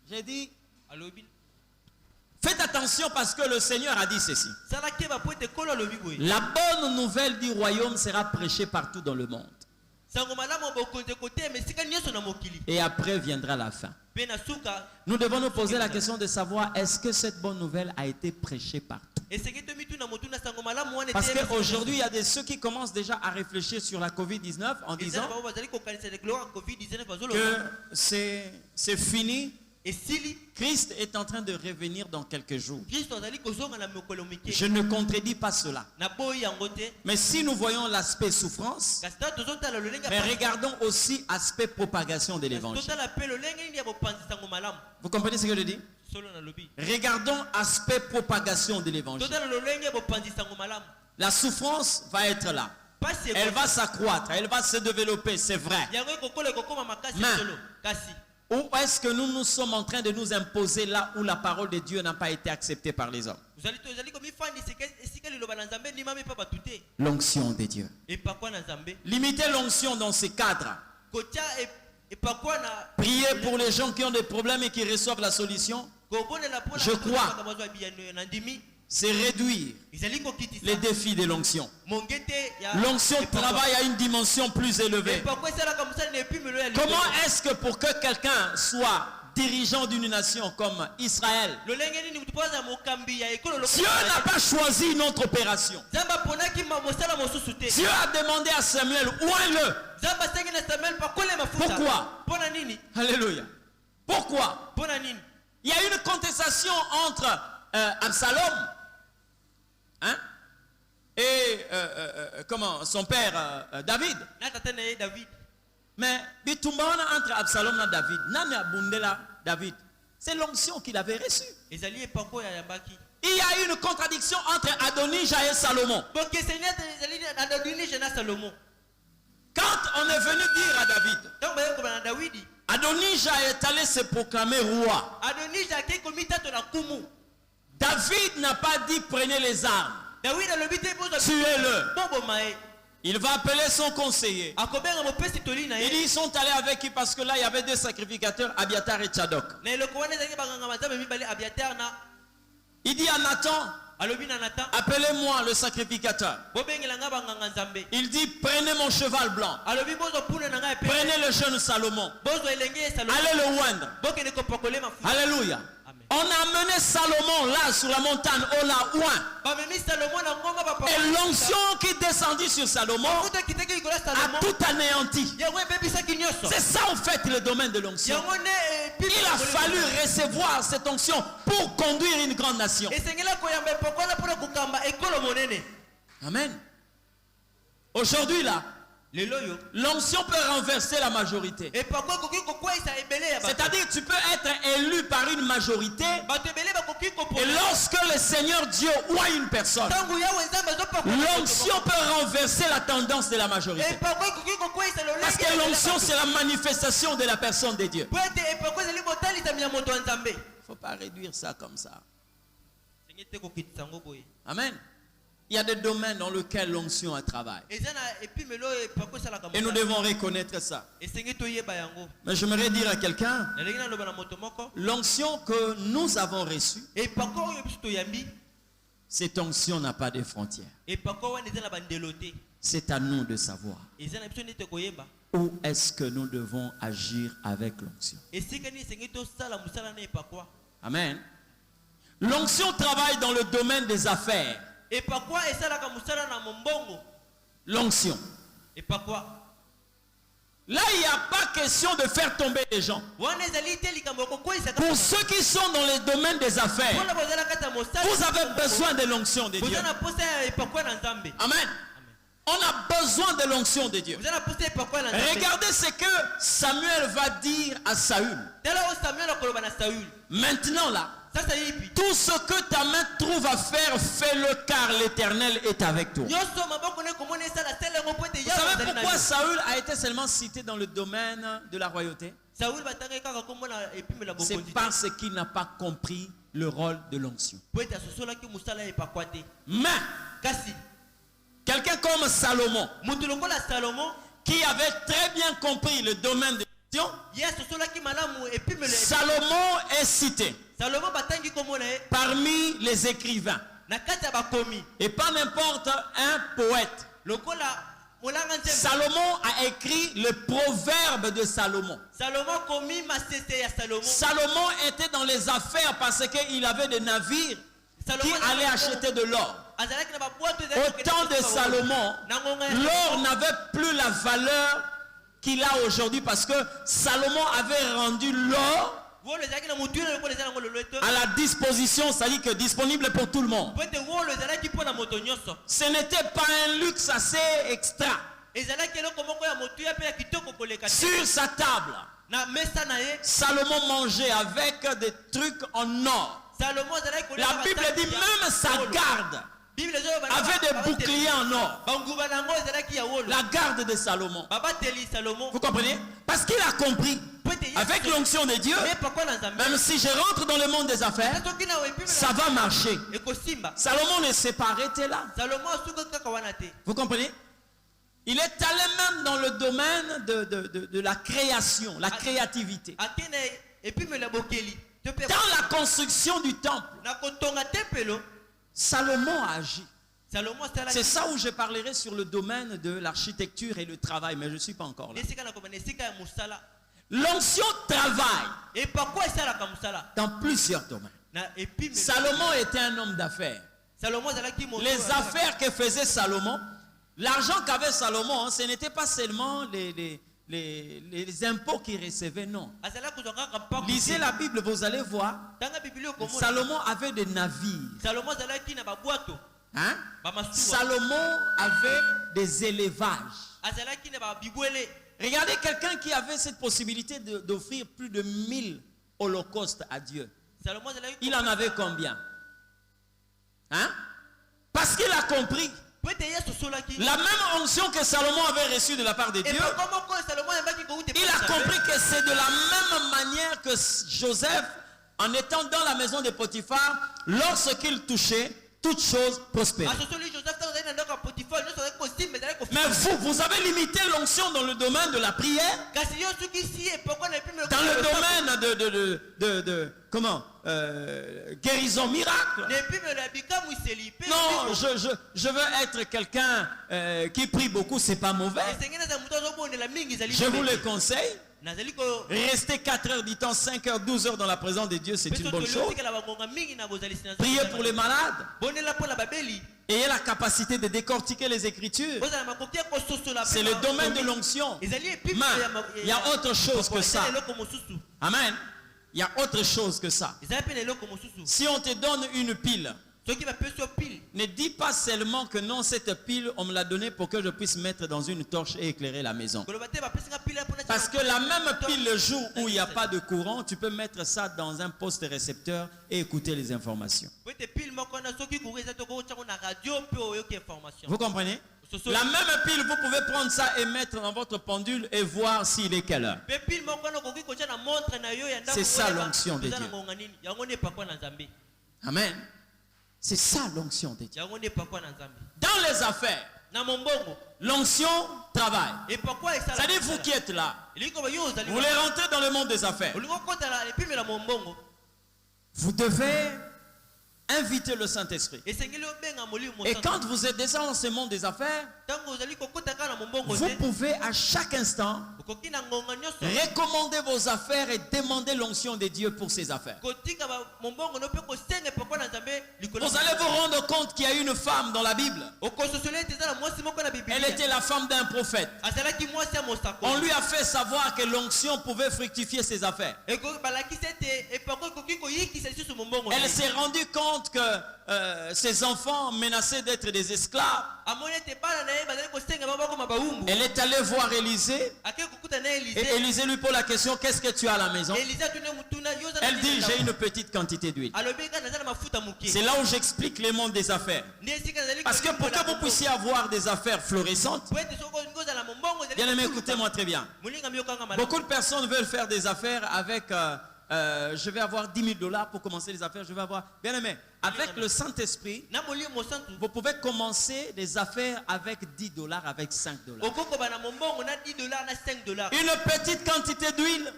J'ai dit, faites attention parce que le Seigneur a dit ceci. La bonne nouvelle du royaume sera prêchée partout dans le monde. Et après viendra la fin. Nous devons nous poser la question de savoir est-ce que cette bonne nouvelle a été prêchée partout. Parce qu'aujourd'hui, il y a ceux qui commencent déjà à réfléchir sur la COVID-19 en disant que c'est fini. Christ est en train de revenir dans quelques jours. Je ne contredis pas cela. Mais si nous voyons l'aspect souffrance, mais regardons aussi l'aspect propagation de l'évangile. Vous comprenez ce que je dis? Regardons l'aspect propagation de l'évangile. La souffrance va être là. Elle va s'accroître, elle va se développer, c'est vrai. Mais où est-ce que nous sommes en train de nous imposer là où la parole de Dieu n'a pas été acceptée par les hommes? L'onction de Dieu. Limitez l'onction dans ces cadres. Prier pour les gens qui ont des problèmes et qui reçoivent la solution. Je crois. C'est réduire les défis de l'onction. L'onction travaille à une dimension plus élevée. Comment est-ce que pour que quelqu'un soit dirigeant d'une nation comme Israël, Dieu n'a pas choisi une autre opération? Dieu a demandé à Samuel, oins-le. Pourquoi? Alléluia. Pourquoi? Il y a une contestation entre Absalom et son père David. Mais entre Absalom et David, David, c'est l'onction qu'il avait reçue. Il y a une contradiction entre Adonijah et Salomon. Quand on est venu dire à David, Adonijah est allé se proclamer roi. David n'a pas dit prenez les armes, tuez-le. Il va appeler son conseiller. Il dit ils sont allés avec qui? Parce que là il y avait deux sacrificateurs, Abiatar et Tchadok. Il dit à Nathan, appelez-moi le sacrificateur. Il dit prenez mon cheval blanc, prenez le jeune Salomon, allez le oindre. Alléluia. On a amené Salomon là sur la montagne, on l'a oint. Et l'onction qui descendit sur Salomon a tout anéanti. C'est ça en fait le domaine de l'onction. Il a fallu recevoir cette onction pour conduire une grande nation. Amen. Aujourd'hui là, l'onction peut renverser la majorité. C'est-à-dire tu peux être élu par une majorité et lorsque le Seigneur Dieu oint une personne, l'onction peut renverser la tendance de la majorité. Parce que l'onction c'est la manifestation de la personne de Dieu. Il ne faut pas réduire ça comme ça. Amen. Il y a des domaines dans lesquels l'onction a travaillé. Et nous devons reconnaître ça. Mais j'aimerais dire à quelqu'un, l'onction que nous avons reçue, cette onction n'a pas de frontières. C'est à nous de savoir où est-ce que nous devons agir avec l'onction. Amen. L'onction travaille dans le domaine des affaires. L'onction. Là, il n'y a pas question de faire tomber les gens. Pour ceux qui sont dans le domaine des affaires, vous avez besoin de l'onction de Dieu. Amen. On a besoin de l'onction de Dieu. Regardez ce que Samuel va dire à Saül. Maintenant là, tout ce que ta main trouve à faire, fais-le car l'Éternel est avec toi. Vous savez pourquoi Saül a été seulement cité dans le domaine de la royauté? C'est parce qu'il n'a pas compris le rôle de l'onction. Mais quelqu'un comme Salomon, qui avait très bien compris le domaine de l'onction, Salomon est cité parmi les écrivains. Et pas n'importe un poète. Salomon a écrit le proverbe de Salomon. Salomon était dans les affaires parce qu'il avait des navires qui allaient acheter de l'or. Au temps de Salomon, l'or n'avait plus la valeur qu'il a aujourd'hui parce que Salomon avait rendu l'or à la disposition, c'est-à-dire que disponible pour tout le monde. Ce n'était pas un luxe assez extra. Sur sa table, Salomon mangeait avec des trucs en or. La Bible dit même sa garde avait des boucliers en or. La garde de Salomon. Vous comprenez? Parce qu'il a compris, avec l'onction de Dieu, même si je rentre dans le monde des affaires, ça va marcher. Salomon ne s'est pas arrêté là. Vous comprenez? Il est allé même dans le domaine de la création, la créativité. Dans la construction du temple, Salomon a agi. C'est ça où je parlerai sur le domaine de l'architecture et le travail, mais je ne suis pas encore là. L'onction travaille dans plusieurs domaines. Salomon était un homme d'affaires. Les affaires que faisait Salomon, l'argent qu'avait Salomon, ce n'était pas seulement les impôts qu'il recevait, non. Lisez la Bible, vous allez voir. Salomon avait des navires. Hein? Salomon avait des élevages. Regardez quelqu'un qui avait cette possibilité d'offrir plus de 1000 holocaustes à Dieu. Il en avait combien? Hein? Parce qu'il a compris. La même onction que Salomon avait reçue de la part de Dieu, il a compris que c'est de la même manière que Joseph, en étant dans la maison de Potiphar, lorsqu'il touchait, toutes choses prospéraient. Mais vous avez limité l'onction dans le domaine de la prière, dans le domaine guérison miracle. Non, je veux être quelqu'un qui prie beaucoup, c'est pas mauvais. Je vous le conseille. Rester 4 heures du temps, 5 heures, 12 heures dans la présence de Dieu, c'est une bonne chose. Priez pour les malades. Ayez la capacité de décortiquer les Écritures. C'est le domaine de l'onction. Mais il y a autre chose que ça. Amen. Il y a autre chose que ça. Si on te donne une pile, ne dis pas seulement que non, cette pile, on me l'a donnée pour que je puisse mettre dans une torche et éclairer la maison. Parce que la même pile, le jour où il n'y a pas de courant, tu peux mettre ça dans un poste récepteur et écouter les informations. Vous comprenez? La même pile, vous pouvez prendre ça et mettre dans votre pendule et voir s'il est quelle heure. C'est ça l'onction de Dieu. Amen. C'est ça l'onction de Dieu. Dans les affaires, l'onction travaille. C'est-à-dire vous qui êtes là, vous voulez rentrer dans le monde des affaires. Vous devez inviter le Saint-Esprit. Et quand vous êtes déjà dans ce monde des affaires, vous pouvez à chaque instant recommander vos affaires et demander l'onction de Dieu pour ces affaires. Vous allez vous rendre compte qu'il y a une femme dans la Bible. Elle était la femme d'un prophète. On lui a fait savoir que l'onction pouvait fructifier ses affaires. Elle s'est rendue compte que ses enfants menaçaient d'être des esclaves. Elle est allée voir Élisée. Et Élisée lui pose la question: qu'est-ce que tu as à la maison? Elle dit: j'ai une petite quantité d'huile. C'est là où j'explique le monde des affaires. Parce que pour que vous puissiez avoir des affaires florissantes, bien aimé, écoutez-moi très bien. Beaucoup de personnes veulent faire des affaires avec je vais avoir 10 000 $ pour commencer les affaires. Je vais avoir, bien aimé, avec le Saint-Esprit, vous pouvez commencer des affaires avec 10 $, avec 5 $. Une petite quantité d'huile.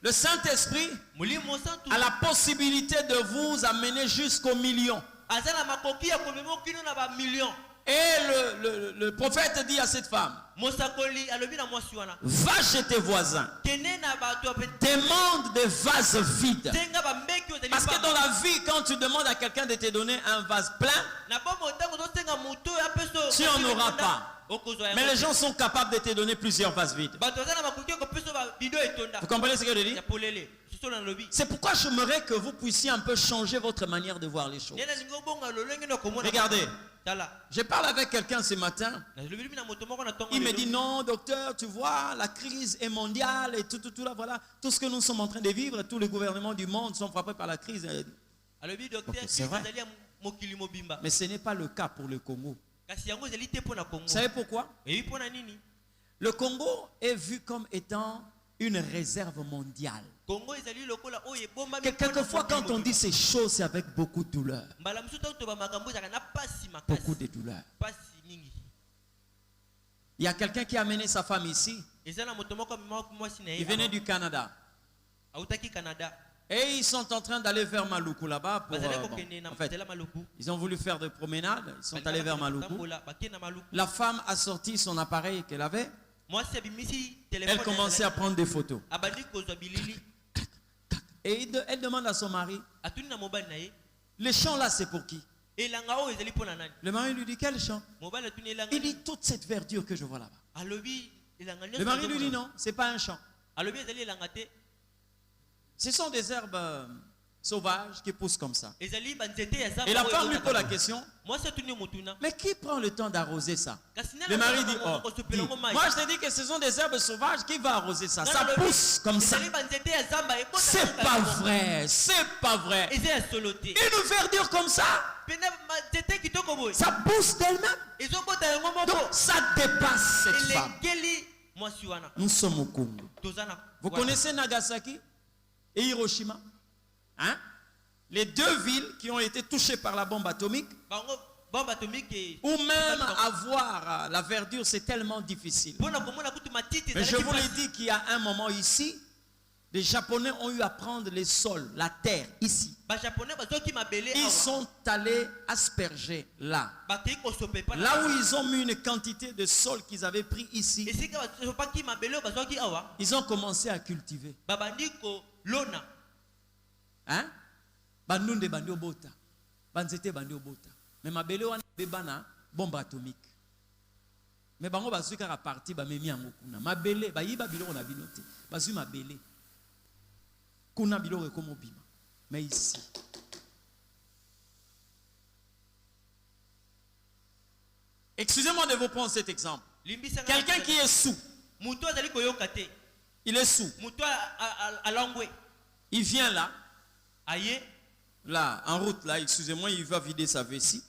Le Saint-Esprit a la possibilité de vous amener jusqu'au million. Et le prophète dit à cette femme, va chez tes voisins, demande des vases vides. Parce que dans la vie, quand tu demandes à quelqu'un de te donner un vase plein, tu n'en auras pas. Mais les gens sont capables de te donner plusieurs vases vides. Vous comprenez ce que je dis? C'est pourquoi j'aimerais que vous puissiez un peu changer votre manière de voir les choses. Regardez, je parle avec quelqu'un ce matin. Il me dit non, docteur, tu vois, la crise est mondiale et tout là, voilà. Tout ce que nous sommes en train de vivre, tous les gouvernements du monde sont frappés par la crise. C'est vrai. Mais ce n'est pas le cas pour le Congo. Vous savez pourquoi? Le Congo est vu comme étant une réserve mondiale. Quelquefois, quand on dit ces choses, c'est avec beaucoup de douleur. Beaucoup de douleur. Il y a quelqu'un qui a amené sa femme ici. Il venait du Canada. Et ils sont en train d'aller vers Maluku là-bas. En fait, ils ont voulu faire des promenades. Ils sont allés vers Maluku. La femme a sorti son appareil qu'elle avait. Elle commençait à prendre des photos. Et elle demande à son mari, le champ là c'est pour qui? Le mari lui dit, quel champ? Il dit, toute cette verdure que je vois là-bas. Le mari lui dit, non, c'est pas un champ. Ce sont des herbes sauvages qui poussent comme ça. Et la femme lui pose la question, mais qui prend le temps d'arroser ça? Le mari dit, oh, moi je te dis que ce sont des herbes sauvages, qui va arroser ça? Ça pousse comme ça. C'est pas vrai, c'est pas vrai. Une verdure comme ça, ça pousse d'elle-même. Donc ça dépasse cette femme. Nous sommes au Congo. Vous connaissez Nagasaki et Hiroshima? Hein? Les deux villes qui ont été touchées par la bombe atomique, ou même avoir la verdure, c'est tellement difficile. Mais je vous l'ai dit qu'il y a un moment ici, les Japonais ont eu à prendre les sols, la terre, ici. Ils sont allés asperger là. Là où ils ont mis une quantité de sol qu'ils avaient pris ici, ils ont commencé à cultiver. Hein? Bandunde bandi obota, banzete bandi obota. Mais mabele wana bebana bombe atomique. Mais bango bazui kaka parti ba memi yango kuna. Mabele ba yiba biloko na binote. Bazui mabele. Kuna biloko ekomo bima. Mais ici. Excusez-moi de vous prendre cet exemple. Quelqu'un qui est sous. Il est sous. Il vient là. Là, en route, là, excusez-moi, il va vider sa vessie.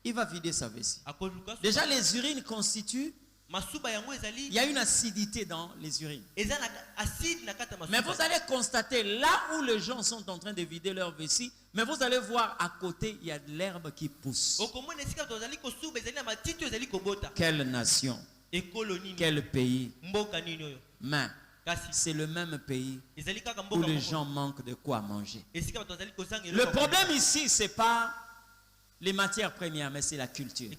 Il va vider sa vessie. Déjà, les urines constituent. Il y a une acidité dans les urines. Mais vous allez constater, là où les gens sont en train de vider leur vessie, mais vous allez voir à côté, il y a de l'herbe qui pousse. Quelle nation? Quel pays? Mais c'est le même pays où les gens manquent de quoi manger. Le problème ici, ce n'est pas les matières premières, mais c'est la culture.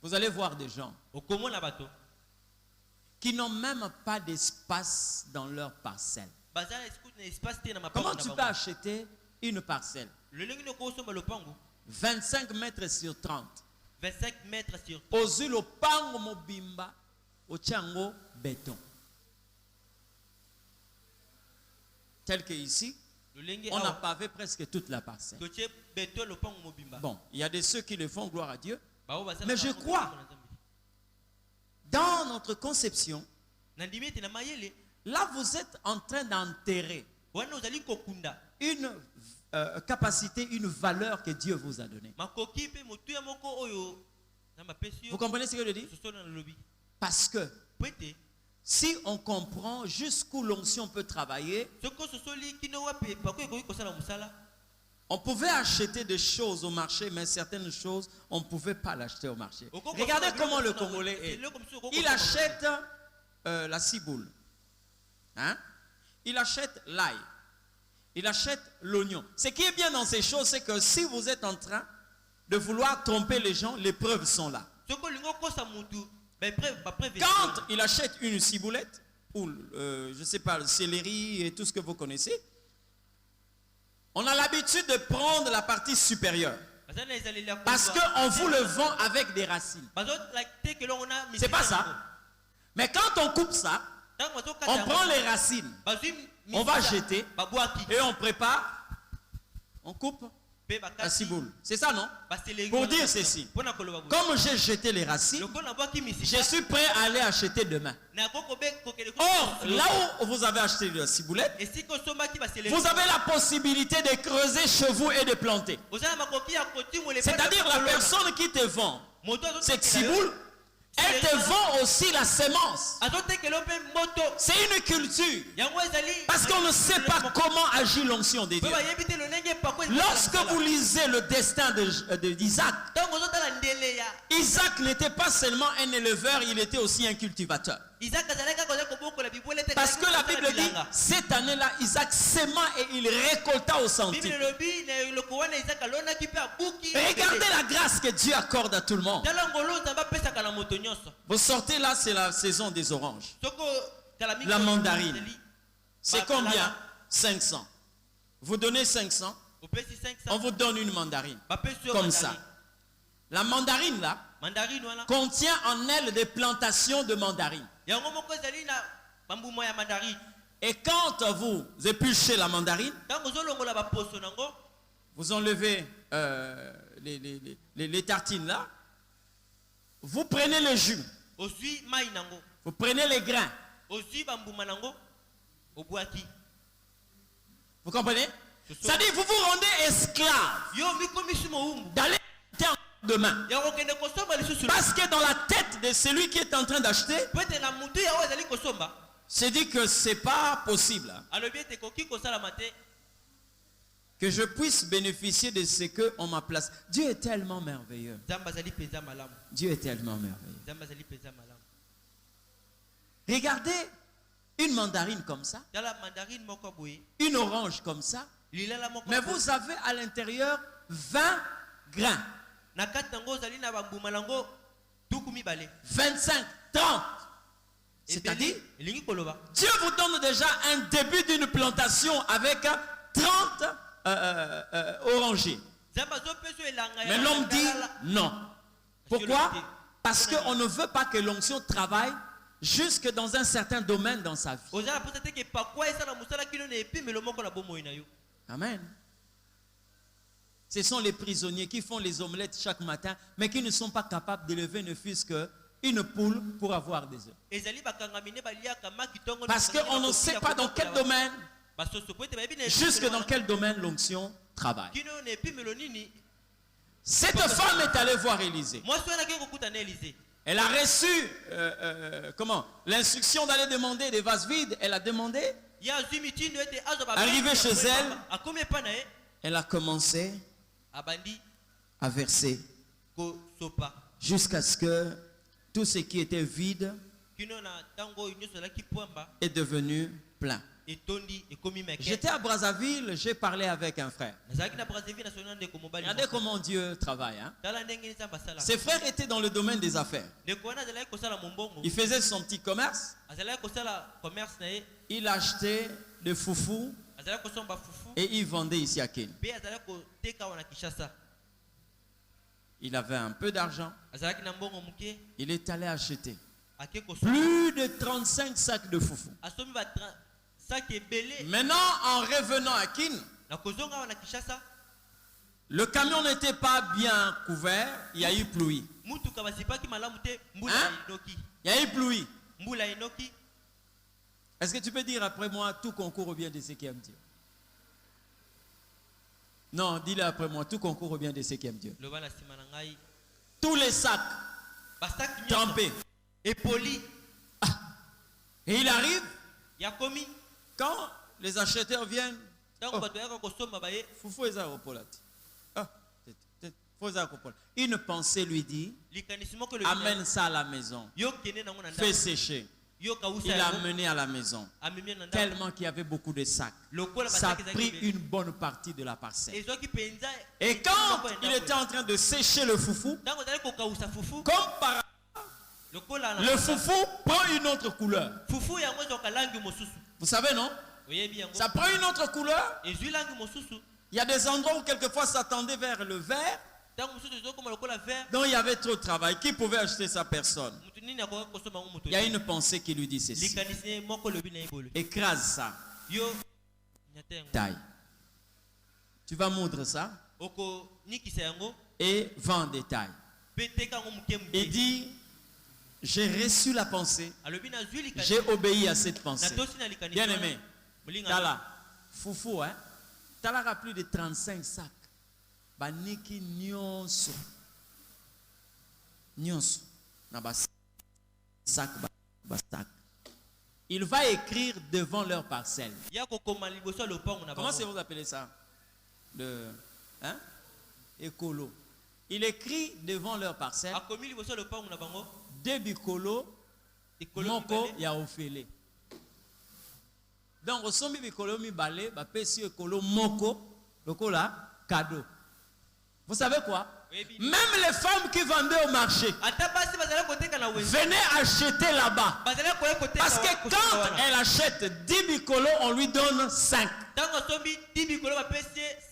Vous allez voir des gens qui n'ont même pas d'espace dans leur parcelle. Comment tu peux acheter une parcelle? 25 mètres sur 30. 25 mètres sur 30. Ozulo pango mobimba. Ochango béton. Tel que ici, on a pavé presque toute la parcelle. Bon, il y a de ceux qui le font, gloire à Dieu. Mais je crois, dans notre conception, là vous êtes en train d'enterrer une capacité, une valeur que Dieu vous a donnée. Vous comprenez ce que je dis? Parce que si on comprend jusqu'où l'onction peut travailler, on pouvait acheter des choses au marché, mais certaines choses, on ne pouvait pas l'acheter au marché. Regardez comment le Congolais est. Il achète la ciboule. Hein? Il achète l'ail. Il achète l'oignon. Ce qui est bien dans ces choses, c'est que si vous êtes en train de vouloir tromper les gens, les preuves sont là. Quand il achète une ciboulette, ou je ne sais pas, le céleri et tout ce que vous connaissez, on a l'habitude de prendre la partie supérieure. Parce qu'on vous le vend avec des racines. C'est pas ça. Mais quand on coupe ça, on prend les racines, on va jeter et on prépare, on coupe la ciboule. C'est ça, non? Pour dire ceci, comme j'ai jeté les racines, je suis prêt à aller acheter demain. Or, là où vous avez acheté la ciboulette, vous avez la possibilité de creuser chez vous et de planter. C'est-à-dire la personne qui te vend cette ciboule, elle te vend aussi la semence. C'est une culture. Parce qu'on ne sait pas comment agit l'onction de Dieu. Lorsque vous lisez le destin d'Isaac, Isaac n'était pas seulement un éleveur, il était aussi un cultivateur. Parce que la Bible dit, cette année-là, Isaac sema et il récolta au centime. Regardez la grâce que Dieu accorde à tout le monde. Vous sortez là, c'est la saison des oranges. La mandarine. C'est combien? 500. Vous donnez 500, on vous donne une mandarine. Comme ça. La mandarine là contient en elle des plantations de mandarines. Et quand vous épluchez la mandarine, vous enlevez les tartines là, vous prenez le jus, vous prenez les grains. Vous comprenez? C'est-à-dire vous vous rendez esclave d'aller demain. Parce que dans la tête de celui qui est en train d'acheter, c'est dit que c'est pas possible que je puisse bénéficier de ce qu'on m'a placé. Dieu est tellement merveilleux. Dieu est tellement merveilleux. Regardez une mandarine comme ça, une orange comme ça, mais vous avez à l'intérieur 20 grains. 25, 30. C'est-à-dire, Dieu vous donne déjà un début d'une plantation avec 30 orangers. Mais l'homme dit non. Pourquoi? Parce qu'on ne veut pas que l'onction travaille jusque dans un certain domaine dans sa vie. Amen. Ce sont les prisonniers qui font les omelettes chaque matin, mais qui ne sont pas capables d'élever ne fût-ce qu'une poule pour avoir des œufs. Parce qu'on ne sait pas dans quel domaine, jusque dans quel domaine l'onction travaille. Cette femme est allée voir Élisée. Elle a reçu l'instruction d'aller demander des vases vides. Elle a demandé. Arrivée chez elle, elle a commencé à verser jusqu'à ce que tout ce qui était vide est devenu plein. J'étais à Brazzaville, j'ai parlé avec un frère. Regardez comment Dieu travaille. Ses frères étaient dans le domaine des affaires. Il faisait son petit commerce. Il achetait des foufous et il vendait ici à Kenya. Il avait un peu d'argent. Il est allé acheter plus de 35 sacs de foufous. Maintenant, en revenant à Kin, le camion n'était pas bien couvert. Il y a eu pluie. Hein? Il y a eu pluie. Est-ce que tu peux dire après moi, tout concourt au bien de ceux qui aiment Dieu? Non, dis-le après moi, tout concourt au bien de ceux qui aiment Dieu. Tous les sacs trempés et polis. Et il arrive. Quand les acheteurs viennent, une pensée lui dit, amène ça à la maison, fais sécher, Il l'a amené à la maison. Tellement qu'il y avait beaucoup de sacs. Ça a pris une bonne partie de la parcelle. Et quand il était en train de sécher le foufou, comme par le foufou prend une autre couleur. Vous savez, non? Ça prend une autre couleur. Il y a des endroits où quelquefois ça tendait vers le vert. Donc il y avait trop de travail. Qui pouvait acheter sa personne? Il y a une pensée qui lui dit ceci. Écrase ça. Taille. Tu vas moudre ça et vends en détail. Et dit, j'ai reçu la pensée. J'ai obéi à cette pensée. Bien aimé. Tala. Foufou, hein? Tala a plus de 35 sacs. Baniki nyonso. Nyonso. Sac. Il va écrire devant leur parcelle. Comment c'est vous appelez ça? Hein? Écolo. Il écrit devant leur parcelle. Debikolo. Moko ya ofele. Donc, au sommet bikolo mi balé, ba pesi écolo moko, lokola cadeau. Vous savez quoi? Même les femmes qui vendaient au marché venaient acheter là-bas. Parce que quand elle achète 10 bicolos, on lui donne 5.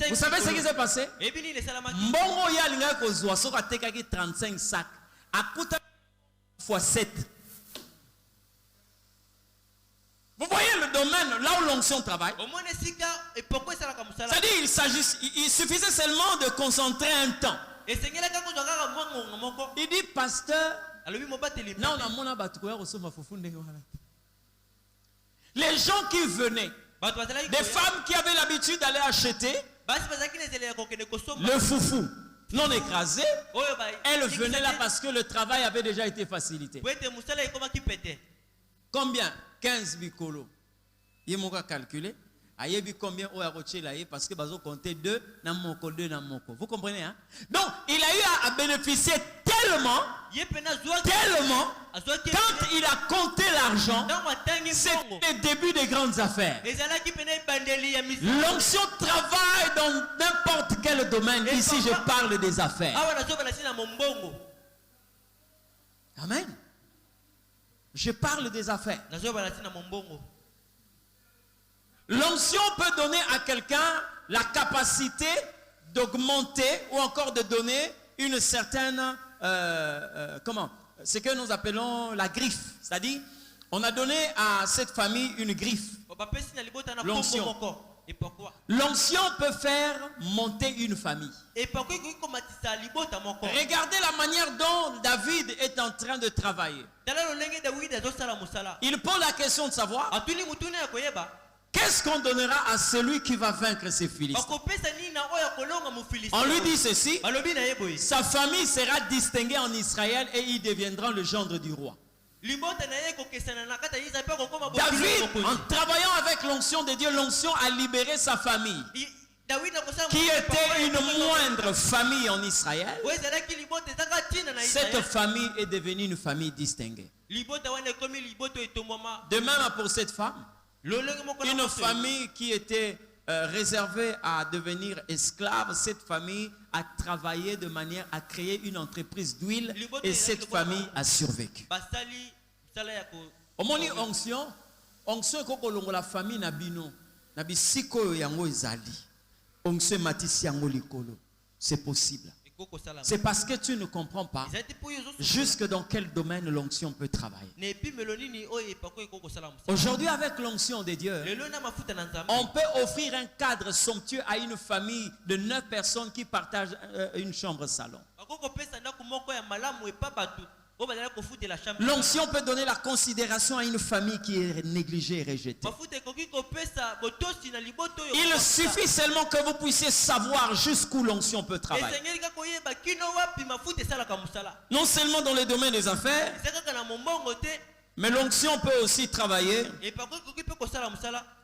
Vous savez ce qui s'est passé? Mbongo yalinga kozwa soka tekaki 35 sacs. Akuta fois 7. Vous voyez le domaine là où l'onction travaille? C'est-à-dire il suffisait seulement de concentrer un temps. Il dit, pasteur, les gens qui venaient, des femmes qui avaient l'habitude d'aller acheter le foufou non écrasé, elles venaient là parce que le travail avait déjà été facilité. Combien? 15 bicolos. Il m'a calculé. Ayebi combien au parce que bazo compter 2 namoko. Vous comprenez, hein? Donc il a eu à bénéficier tellement quand il a compté l'argent, c'est le début des grandes affaires. L'onction travaille dans n'importe quel domaine. Ici je parle des affaires. Amen. Je parle des affaires. L'onction peut donner à quelqu'un la capacité d'augmenter ou encore de donner une certaine, ce que nous appelons la griffe. C'est-à-dire, on a donné à cette famille une griffe. L'onction. L'onction peut faire monter une famille. Regardez la manière dont David est en train de travailler. Il pose la question de savoir qu'est-ce qu'on donnera à celui qui va vaincre ces Philistins? On lui dit ceci, sa famille sera distinguée en Israël et ils deviendront le gendre du roi. David, en travaillant avec l'onction de Dieu, l'onction a libéré sa famille, qui était une moindre famille en Israël. Cette famille est devenue une famille distinguée. De même pour cette femme, une famille qui était réservée à devenir esclave, cette famille a travaillé de manière à créer une entreprise d'huile et cette famille a survécu. Omoni onction kokolo la famille nabino nabisiko yango ezali. Onction matisi yango likolo. C'est possible. C'est parce que tu ne comprends pas jusque dans quel domaine l'onction peut travailler. Aujourd'hui, avec l'onction de Dieu, on peut offrir un cadre somptueux à une famille de 9 personnes qui partagent une chambre salon. L'onction peut donner la considération à une famille qui est négligée et rejetée. Il suffit seulement que vous puissiez savoir jusqu'où l'onction peut travailler. Non seulement dans le domaine des affaires, mais l'onction peut aussi travailler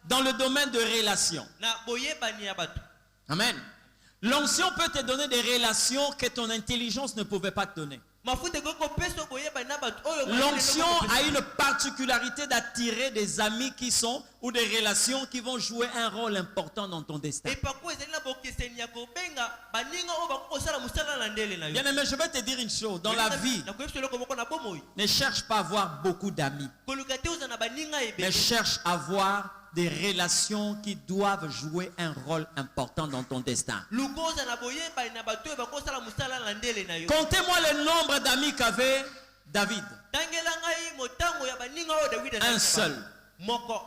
dans le domaine de relations. Amen. L'onction peut te donner des relations que ton intelligence ne pouvait pas te donner. L'onction a une particularité d'attirer des amis qui sont ou des relations qui vont jouer un rôle important dans ton destin. Bien aimé, je vais te dire une chose. Dans la vie, ne cherche pas à avoir beaucoup d'amis, mais cherche à avoir des relations qui doivent jouer un rôle important dans ton destin. Comptez-moi le nombre d'amis qu'avait David. Un seul.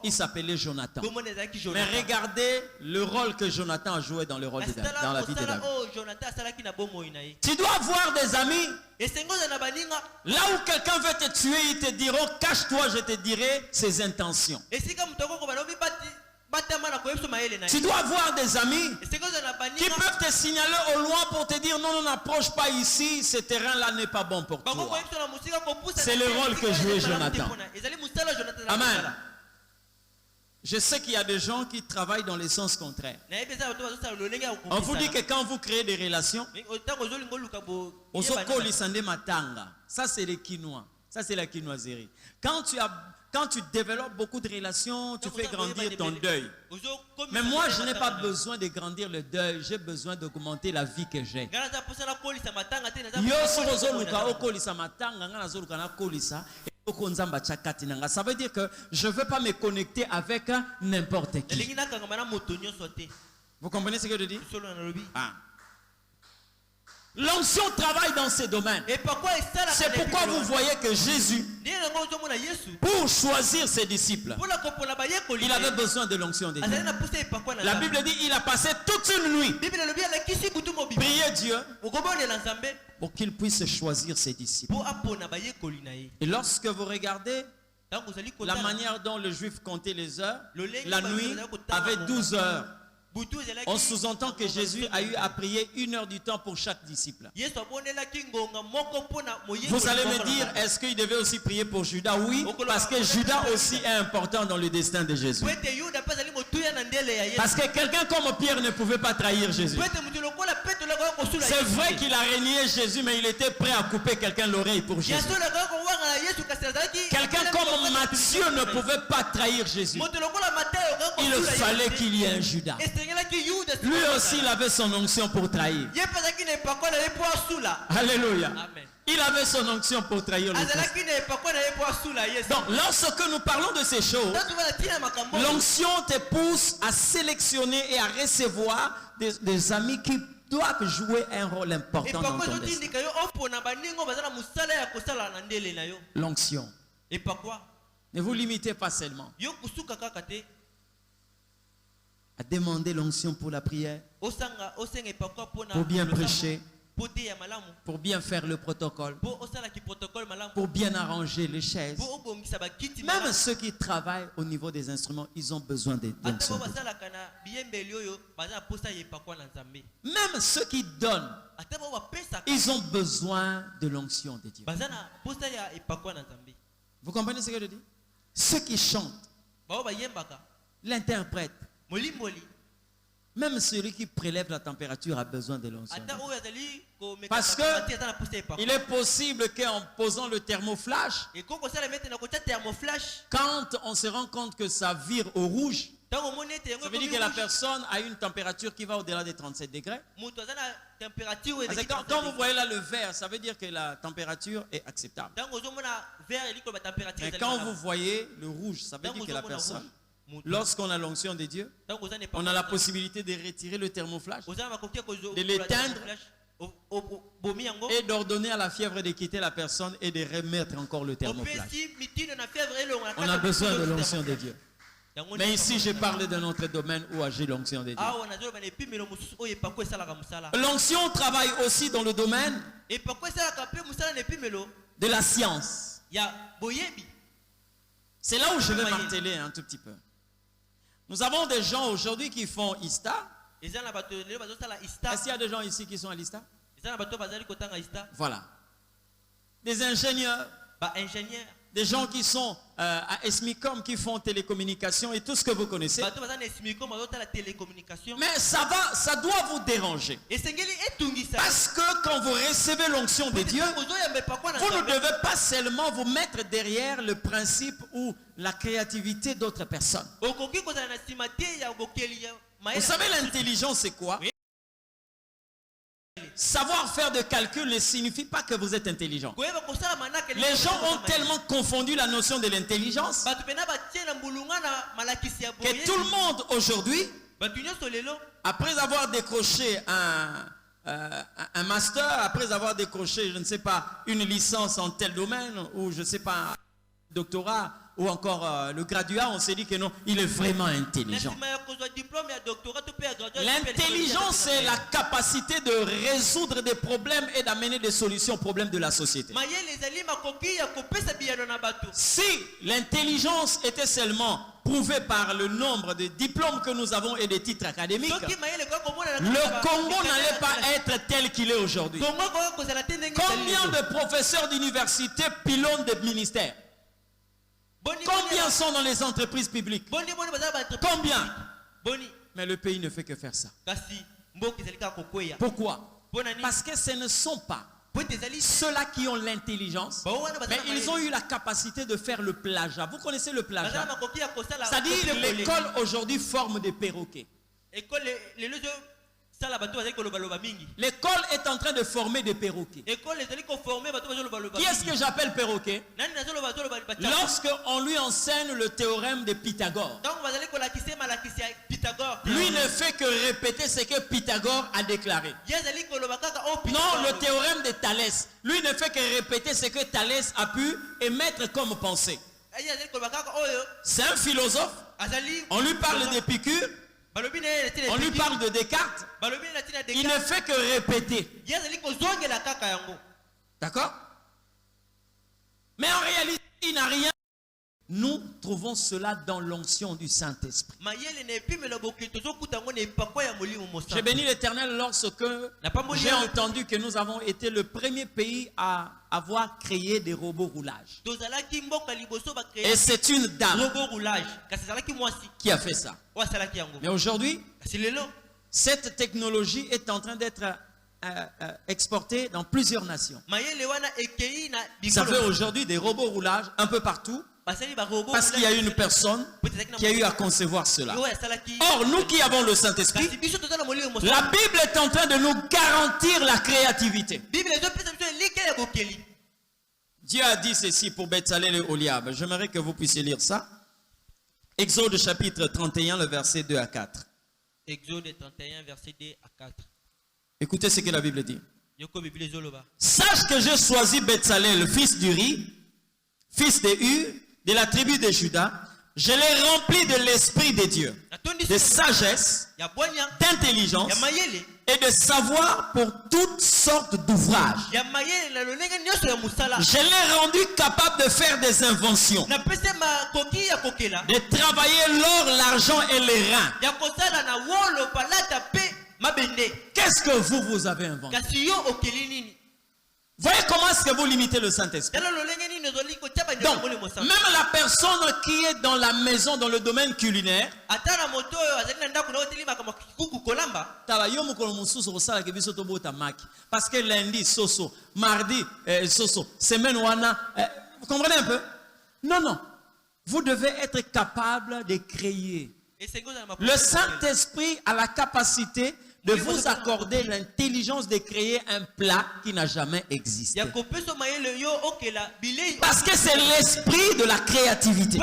Il s'appelait Jonathan. Mais regardez le rôle que Jonathan a joué dans, dans la vie de David. Tu dois avoir des amis. Là où quelqu'un veut te tuer, ils te diront, cache-toi, je te dirai ses intentions. Tu dois avoir des amis qui peuvent te signaler au loin pour te dire non, n'approche pas ici, ce terrain-là n'est pas bon pour toi. C'est le rôle que jouait Jonathan. Amen. Je sais qu'il y a des gens qui travaillent dans le sens contraire. On vous dit que quand vous créez des relations, ça c'est les quinois. Ça c'est la quinoiserie. Quand tu développes beaucoup de relations, tu fais grandir ton deuil. Mais moi, je n'ai pas besoin de grandir le deuil. J'ai besoin d'augmenter la vie que j'ai. Ça veut dire que je ne veux pas me connecter avec n'importe qui. Vous comprenez ce que je dis? Ah. L'onction travaille dans ces domaines. C'est pourquoi vous voyez que Jésus, pour choisir ses disciples, il avait besoin de l'onction de Dieu. La Bible dit qu'il a passé toute une nuit prier Dieu pour qu'il puisse choisir ses disciples. Et lorsque vous regardez la manière dont le juif comptait les heures, la nuit avait 12 heures. On sous-entend que Jésus a eu à prier 1 heure du temps pour chaque disciple. Vous allez me dire, est-ce qu'il devait aussi prier pour Judas? Oui, parce que Judas aussi est important dans le destin de Jésus. Parce que quelqu'un comme Pierre ne pouvait pas trahir Jésus. C'est vrai qu'il a renié Jésus, mais il était prêt à couper quelqu'un l'oreille pour Jésus. Quelqu'un comme Matthieu ne pouvait pas trahir Jésus. Il fallait qu'il y ait un Judas. Lui aussi, il avait son onction pour trahir. Alléluia. Il avait son onction pour trahir le Christ. Donc, lorsque nous parlons de ces choses, l'onction te pousse à sélectionner et à recevoir des amis qui doivent jouer un rôle important dans ton destin. L'onction. Ne vous limitez pas seulement à demander l'onction pour la prière, pour bien prêcher, pour bien faire le protocole, pour bien arranger les chaises. Même ceux qui travaillent au niveau des instruments, ils ont besoin de l'onction. Même ceux qui donnent, ils ont besoin de l'onction de Dieu. Vous comprenez ce que je dis? Ceux qui chantent, l'interprète, même celui qui prélève la température a besoin de l'onction. Parce que il est possible qu'en posant le thermoflash, quand on se rend compte que ça vire au rouge, ça veut dire que la personne a une température qui va au-delà des 37 degrés. Quand vous voyez là le vert, ça veut dire que la température est acceptable. Mais quand vous voyez le rouge, ça veut dire que la personne, lorsqu'on a l'onction de Dieu, on a la possibilité de retirer le thermoflash, de l'éteindre et d'ordonner à la fièvre de quitter la personne et de remettre encore le thermoflash. On a besoin de l'onction de Dieu. Mais ici, je parle de notre domaine où agit l'onction de Dieu. L'onction travaille aussi dans le domaine de la science. C'est là où je vais marteler un tout petit peu. Nous avons des gens aujourd'hui qui font ISTA. Est-ce qu'il y a des gens ici qui sont à l'ISTA? Voilà. Des ingénieurs. des gens qui sont à Esmicom, qui font télécommunications et tout ce que vous connaissez. Mais ça doit vous déranger. Parce que quand vous recevez l'onction de Dieu, vous ne devez pas seulement vous mettre derrière le principe ou la créativité d'autres personnes. Vous savez, l'intelligence, c'est quoi? Savoir faire de calcul ne signifie pas que vous êtes intelligent. Les gens ont tellement confondu la notion de l'intelligence que tout le monde aujourd'hui, après avoir décroché un master, après avoir décroché, je ne sais pas, une licence en tel domaine, ou je ne sais pas, un doctorat, ou encore le graduat, on s'est dit que non, il est vraiment intelligent. L'intelligence, c'est la capacité de résoudre des problèmes et d'amener des solutions aux problèmes de la société. Si l'intelligence était seulement prouvée par le nombre de diplômes que nous avons et des titres académiques, le Congo n'allait pas être tel qu'il est aujourd'hui. Combien de professeurs d'université pilonnent des ministères? Combien sont dans les entreprises publiques? Combien? Mais le pays ne fait que faire ça. Pourquoi? Parce que ce ne sont pas ceux-là qui ont l'intelligence, mais ils ont eu la capacité de faire le plagiat. Vous connaissez le plagiat? C'est-à-dire l'école aujourd'hui forme des perroquets. L'école est en train de former des perroquets. Qui est-ce que j'appelle perroquet? Lorsque on lui enseigne le théorème de Pythagore, lui ne fait que répéter ce que Pythagore a déclaré. Non, le théorème de Thalès, lui ne fait que répéter ce que Thalès a pu émettre comme pensée. C'est un philosophe. On lui parle d'Épicure. On lui parle de Descartes. Il ne fait que répéter. D'accord? Mais en réalité, il n'a rien. Nous trouvons cela dans l'onction du Saint-Esprit. J'ai béni l'Éternel lorsque j'ai entendu que nous avons été le premier pays à avoir créé des robots roulage. Et c'est une dame qui a fait ça. Mais aujourd'hui, cette technologie est en train d'être exportée dans plusieurs nations. Ça fait aujourd'hui des robots roulage un peu partout. Parce qu'il y a une personne qui a eu à concevoir cela. Or, nous qui avons le Saint-Esprit, la Bible est en train de nous garantir la créativité. Dieu a dit ceci pour Betsalel et Oliab. J'aimerais que vous puissiez lire ça. Exode chapitre 31, le verset 2 à 4. Exode 31, verset 2 à 4. Écoutez ce que la Bible dit. Sache que j'ai choisi Betsalel, fils d'Uri, fils de Hur, de la tribu de Juda. Je l'ai rempli de l'Esprit de Dieu, de sagesse, d'intelligence et de savoir pour toutes sortes d'ouvrages. Je l'ai rendu capable de faire des inventions, de travailler l'or, l'argent et les reins. Qu'est-ce que vous avez inventé? Voyez comment est-ce que vous limitez le Saint-Esprit. Donc, même la personne qui est dans la maison, dans le domaine culinaire, parce que lundi, soso, mardi, soso, semaine, wana, vous comprenez un peu? Non, non. Vous devez être capable de créer. Le Saint-Esprit a la capacité de vous accorder l'intelligence de créer un plat qui n'a jamais existé. Parce que c'est l'esprit de la créativité.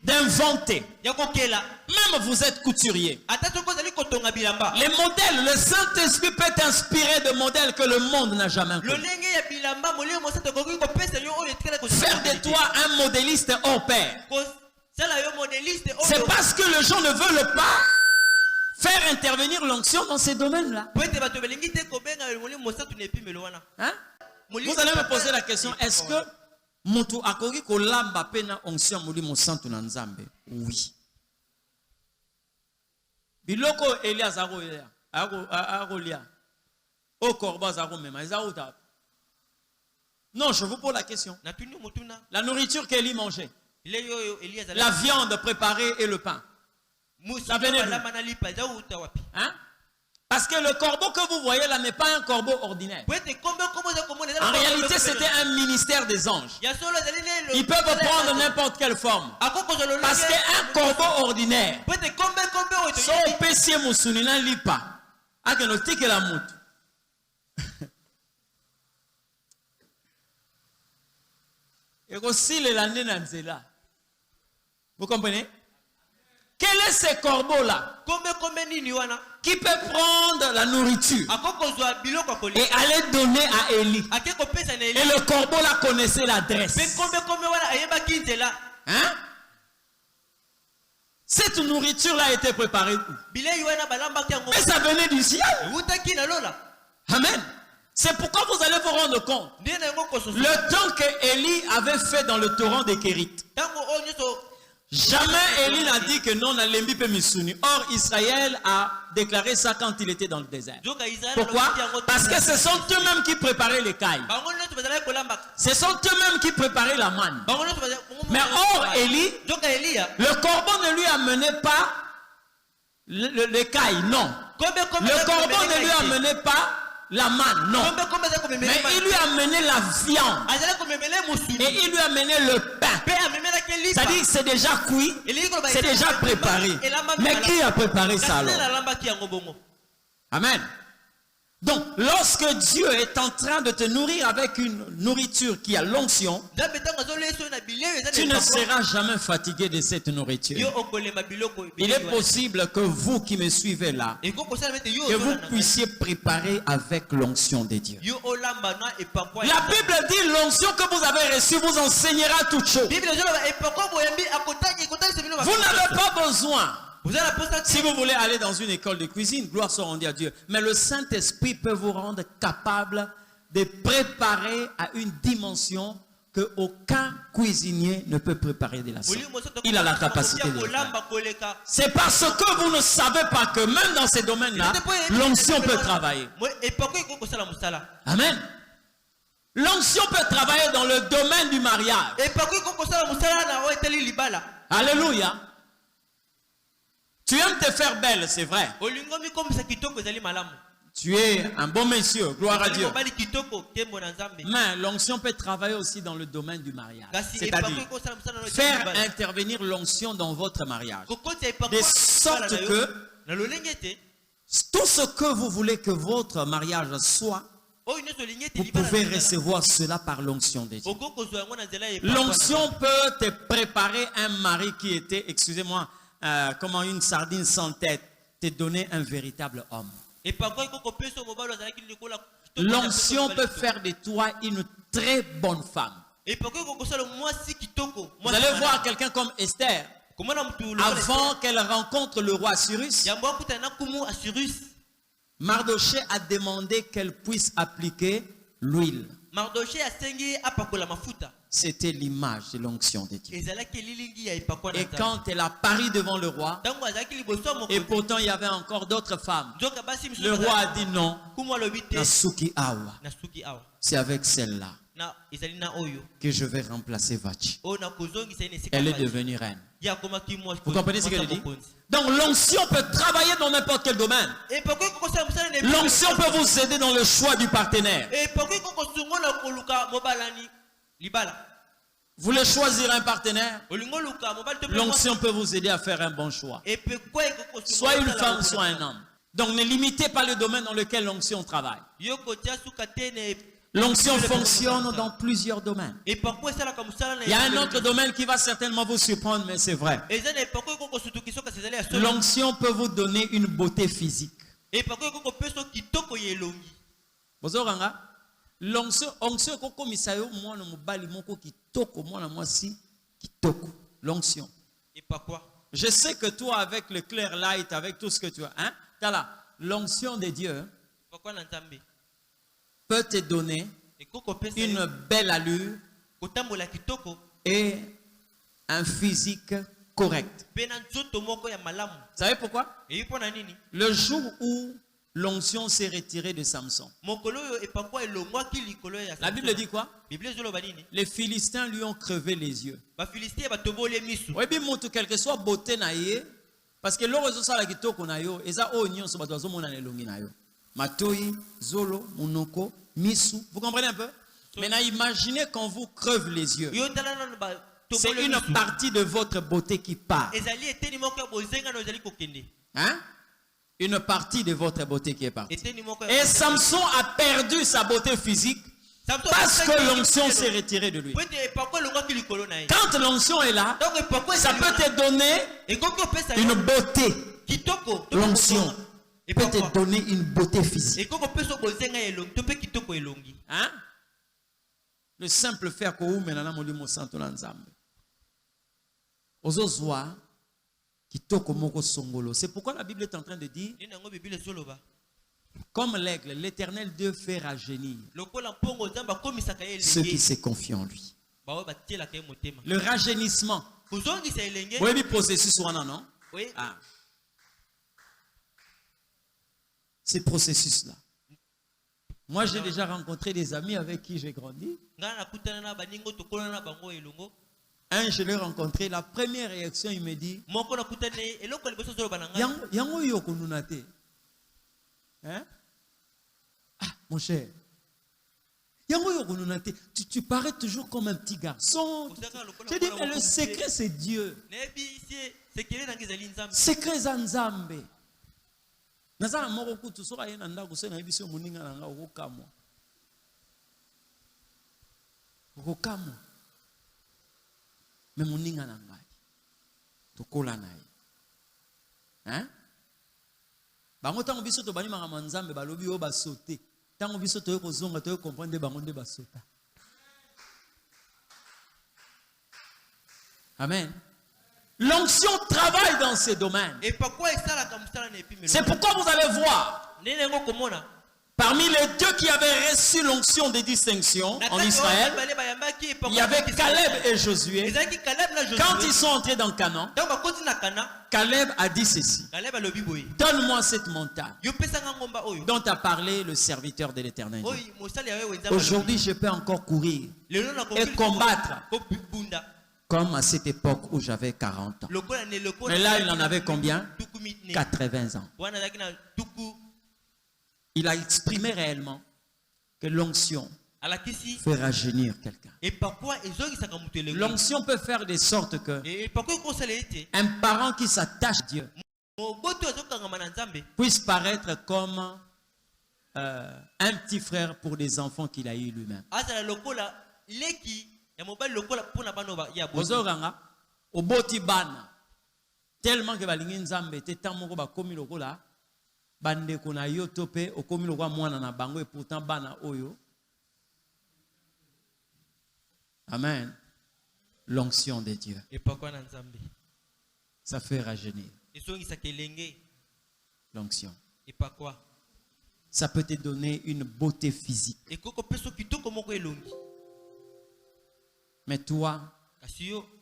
D'inventer. Même vous êtes couturier. Les modèles, le Saint-Esprit peut t'inspirer de modèles que le monde n'a jamais connus. Faire de toi un modéliste hors pair. C'est parce que les gens ne veulent pas faire intervenir l'onction dans ces domaines-là. Hein? Vous allez me poser la question, est-ce que Mutu akoki kolamba pena onction mulimo santu na nzambe? Oui. Biloko Elias arolia. O korba zaro mema ezauta. Non, je vous pose la question. La nourriture qu'Élie mangeait, la viande préparée et le pain, ça venait d'où? Hein? Parce que le corbeau que vous voyez là n'est pas un corbeau ordinaire. En réalité, c'était un ministère des anges. Ils peuvent prendre n'importe quelle forme. Parce qu'un corbeau ordinaire, son pécier moussounina lipa, agnostique la moute. Et aussi les landés nanzela. Vous comprenez? Quel est ce corbeau-là qui peut prendre la nourriture et aller donner à Élie? Et le corbeau-là connaissait l'adresse. Hein? Cette nourriture-là a été préparée où? Mais ça venait du ciel. Amen. C'est pourquoi vous allez vous rendre compte. Le temps que Élie avait fait dans le torrent des Kérites, jamais Élie n'a dit que non, Nalembi pe Missouni. Or, Israël a déclaré ça quand il était dans le désert. Pourquoi? Parce que ce sont eux-mêmes qui préparaient les cailles. Ce sont eux-mêmes qui préparaient la manne. Mais or, Élie, le corbeau ne lui amenait pas les cailles, non. Le corbeau ne lui amenait pas la manne, non. Mais il lui a amené la viande. Et il lui a amené le pain. C'est-à-dire que c'est déjà cuit, c'est déjà préparé. Mais qui a préparé ça alors? Amen. Donc, lorsque Dieu est en train de te nourrir avec une nourriture qui a l'onction, tu ne seras jamais fatigué de cette nourriture. Il est possible que vous qui me suivez là, que vous puissiez préparer avec l'onction de Dieu. La Bible dit l'onction que vous avez reçue vous enseignera toutes choses. Vous n'avez pas besoin. Si vous voulez aller dans une école de cuisine, gloire soit rendue à Dieu. Mais le Saint-Esprit peut vous rendre capable de préparer à une dimension que aucun cuisinier ne peut préparer de la sorte. Il a la capacité de le faire. C'est parce que vous ne savez pas que même dans ces domaines-là, l'onction peut travailler. Amen. L'onction peut travailler dans le domaine du mariage. Alléluia. Tu aimes te faire belle, c'est vrai. Tu es un bon monsieur, gloire à Dieu. Mais l'onction peut travailler aussi dans le domaine du mariage. C'est-à-dire faire intervenir l'onction dans votre mariage. De sorte que tout ce que vous voulez que votre mariage soit, vous pouvez recevoir cela par l'onction de Dieu. L'onction peut te préparer un mari qui était, excusez-moi, comment une sardine sans tête, te donner un véritable homme. L'onction peut faire de toi une très bonne femme. Vous allez voir quelqu'un comme Esther. Avant qu'elle rencontre le roi Cyrus, Mardoché a demandé qu'elle puisse appliquer l'huile. C'était l'image de l'onction de Dieu. Et quand elle a pari devant le roi, et pourtant il y avait encore d'autres femmes, le roi a dit non, Nasuki Awa. C'est avec celle-là que je vais remplacer Vachi. Elle est devenue reine. Vous comprenez ce que je dis? Donc l'onction peut travailler dans n'importe quel domaine. L'onction peut vous aider dans le choix du partenaire. Vous voulez choisir un partenaire? L'onction peut vous aider à faire un bon choix. Soit une femme, soit un homme. Donc ne limitez pas le domaine dans lequel l'onction travaille. L'onction fonctionne dans plusieurs domaines. Il y a un autre domaine qui va certainement vous surprendre, mais c'est vrai. L'onction peut vous donner une beauté physique. L'onction l'onction. Je sais que toi avec le clair light, avec tout ce que tu as, hein, l'onction de Dieu peut te donner une belle allure et un physique correct. Vous savez pourquoi? Le jour où l'onction s'est retirée de Samson. La Bible dit quoi? Les Philistins lui ont crevé les yeux. Oui, quelle que soit beauté naïe, parce que l'orezo sala kitoko na yo, eza o nyonso bato bazomona na elongi na yo. Matoi, zolo, munoko, misu. Vous comprenez un peu? Maintenant, imaginez qu'on vous creve les yeux. C'est une partie de votre beauté qui part. Hein? Une partie de votre beauté qui est partie. Et Samson a perdu sa beauté physique parce que l'onction s'est retirée de lui. Quand l'onction est là, ça peut te donner une beauté. L'onction peut te donner une beauté physique. Hein? Le simple fait que vous menana molimo santo na nzambe. Ozozwa kitoko moko songolo. C'est pourquoi la Bible est en train de dire, comme l'aigle, l'Éternel Dieu fait rajeunir ceux qui se confient en lui. Le rajeunissement. Vous avez processus ou non? Ah. Ce processus-là. Moi, j'ai déjà rencontré des amis avec qui j'ai grandi. Un, je l'ai rencontré, la première réaction, il me dit, Yango yoko nunate. Hein? Ah, mon cher. Yango yoko nunate. Tu parais toujours comme un petit garçon. Je dis, mais le secret, c'est Dieu. Secret Zanzambe. Nazana moko kutu soka yena ndako se na biso muninga na nga okokamwa. Okokamwa. Mais muninga na ngai. Tokola na ye. Hein? Bango tango biso to bani maka manzambe balobi o ba sauter. Tango biso to ko zonga to comprendre bango nde ba sauter. Amen. L'onction travaille dans ces domaines. C'est pourquoi vous allez voir, parmi les deux qui avaient reçu l'onction des distinctions en Israël, il y avait Caleb et Josué. Quand ils sont entrés dans Canaan, Caleb a dit ceci: donne-moi cette montagne dont a parlé le serviteur de l'Éternel. Aujourd'hui, je peux encore courir et combattre comme à cette époque où j'avais 40 ans. Mais là, il en avait combien? 80 ans. Il a exprimé réellement que l'onction fait rajeunir quelqu'un. L'onction peut faire de sorte que un parent qui s'attache à Dieu puisse paraître comme un petit frère pour des enfants qu'il a eu lui-même. Oboti bana tellement que balingi nzambe te tamoko bakomi lokola bande kona yo tope okomi lokwa mwana na bango et pourtant bana oyo. Amen. L'onction de Dieu, ça fait rajeunir. L'onction, ça peut te donner une beauté physique. Mais toi,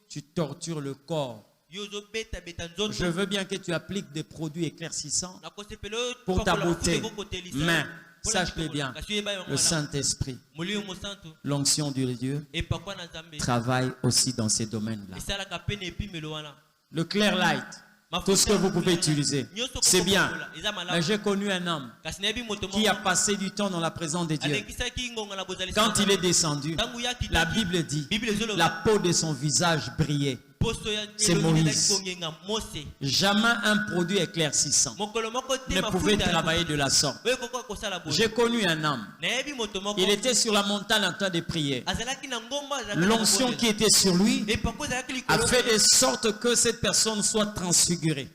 tu tortures le corps. Je veux bien que tu appliques des produits éclaircissants pour ta beauté. Mais sache-le bien, le Saint-Esprit, l'onction de Dieu, travaille aussi dans ces domaines-là. Le clear light, tout ce que vous pouvez utiliser, c'est bien. Mais j'ai connu un homme qui a passé du temps dans la présence de Dieu. Quand il est descendu, la Bible dit, la peau de son visage brillait. C'est Moïse. Jamais un produit éclaircissant ne pouvait travailler de la sorte. J'ai connu un homme. Il était sur la montagne en train de prier. L'onction qui était sur lui a fait de sorte que cette personne soit transfigurée.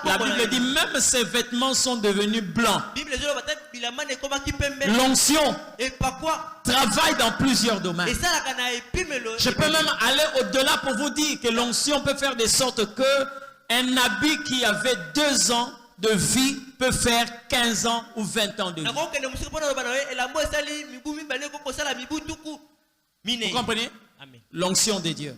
La Bible dit même ses vêtements sont devenus blancs. L'onction travaille dans plusieurs domaines. Je peux même aller au-delà pour vous dire que l'onction peut faire de sorte que un habit qui avait 2 ans de vie peut faire 15 ans ou 20 ans de vie. Vous comprenez? L'onction de Dieu.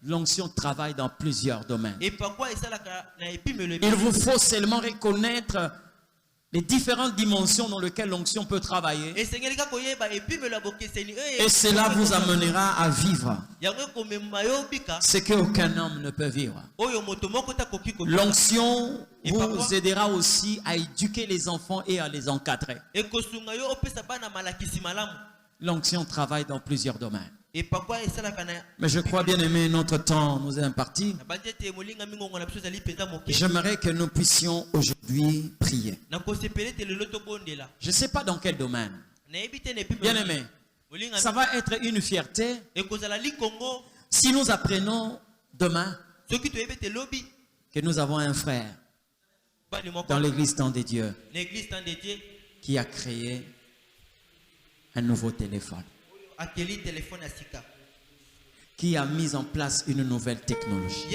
L'onction travaille dans plusieurs domaines. Et pourquoi Il vous faut seulement reconnaître les différentes dimensions dans lesquelles l'onction peut travailler. Et cela vous amènera à vivre ce qu'aucun homme ne peut vivre. L'onction vous aidera aussi à éduquer les enfants et à les encadrer. L'onction travaille dans plusieurs domaines. Mais je crois, bien aimé, notre temps nous est imparti. J'aimerais que nous puissions aujourd'hui prier. Je ne sais pas dans quel domaine. Bien aimé, ça va être une fierté si nous apprenons demain que nous avons un frère dans l'église Temps de Dieu qui a créé un nouveau téléphone, qui a mis en place une nouvelle technologie.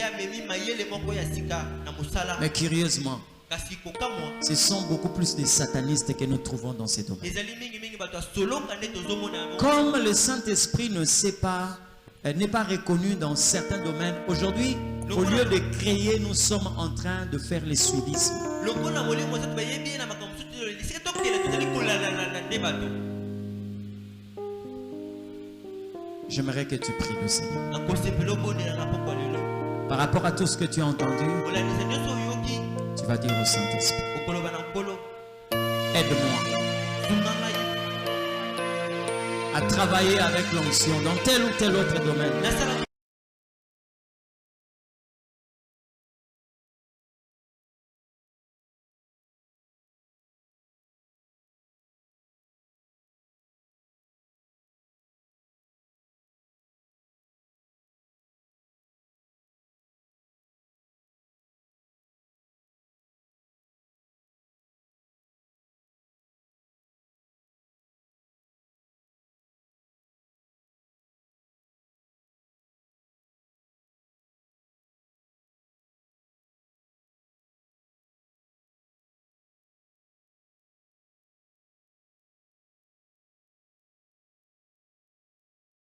Mais curieusement, ce sont beaucoup plus des satanistes que nous trouvons dans ces domaines. Comme le Saint-Esprit ne sait pas, n'est pas reconnu dans certains domaines, aujourd'hui, au lieu de créer, nous sommes en train de faire le suivisme. J'aimerais que tu pries le Seigneur. Par rapport à tout ce que tu as entendu, tu vas dire au Saint-Esprit, aide-moi à travailler avec l'onction dans tel ou tel autre domaine.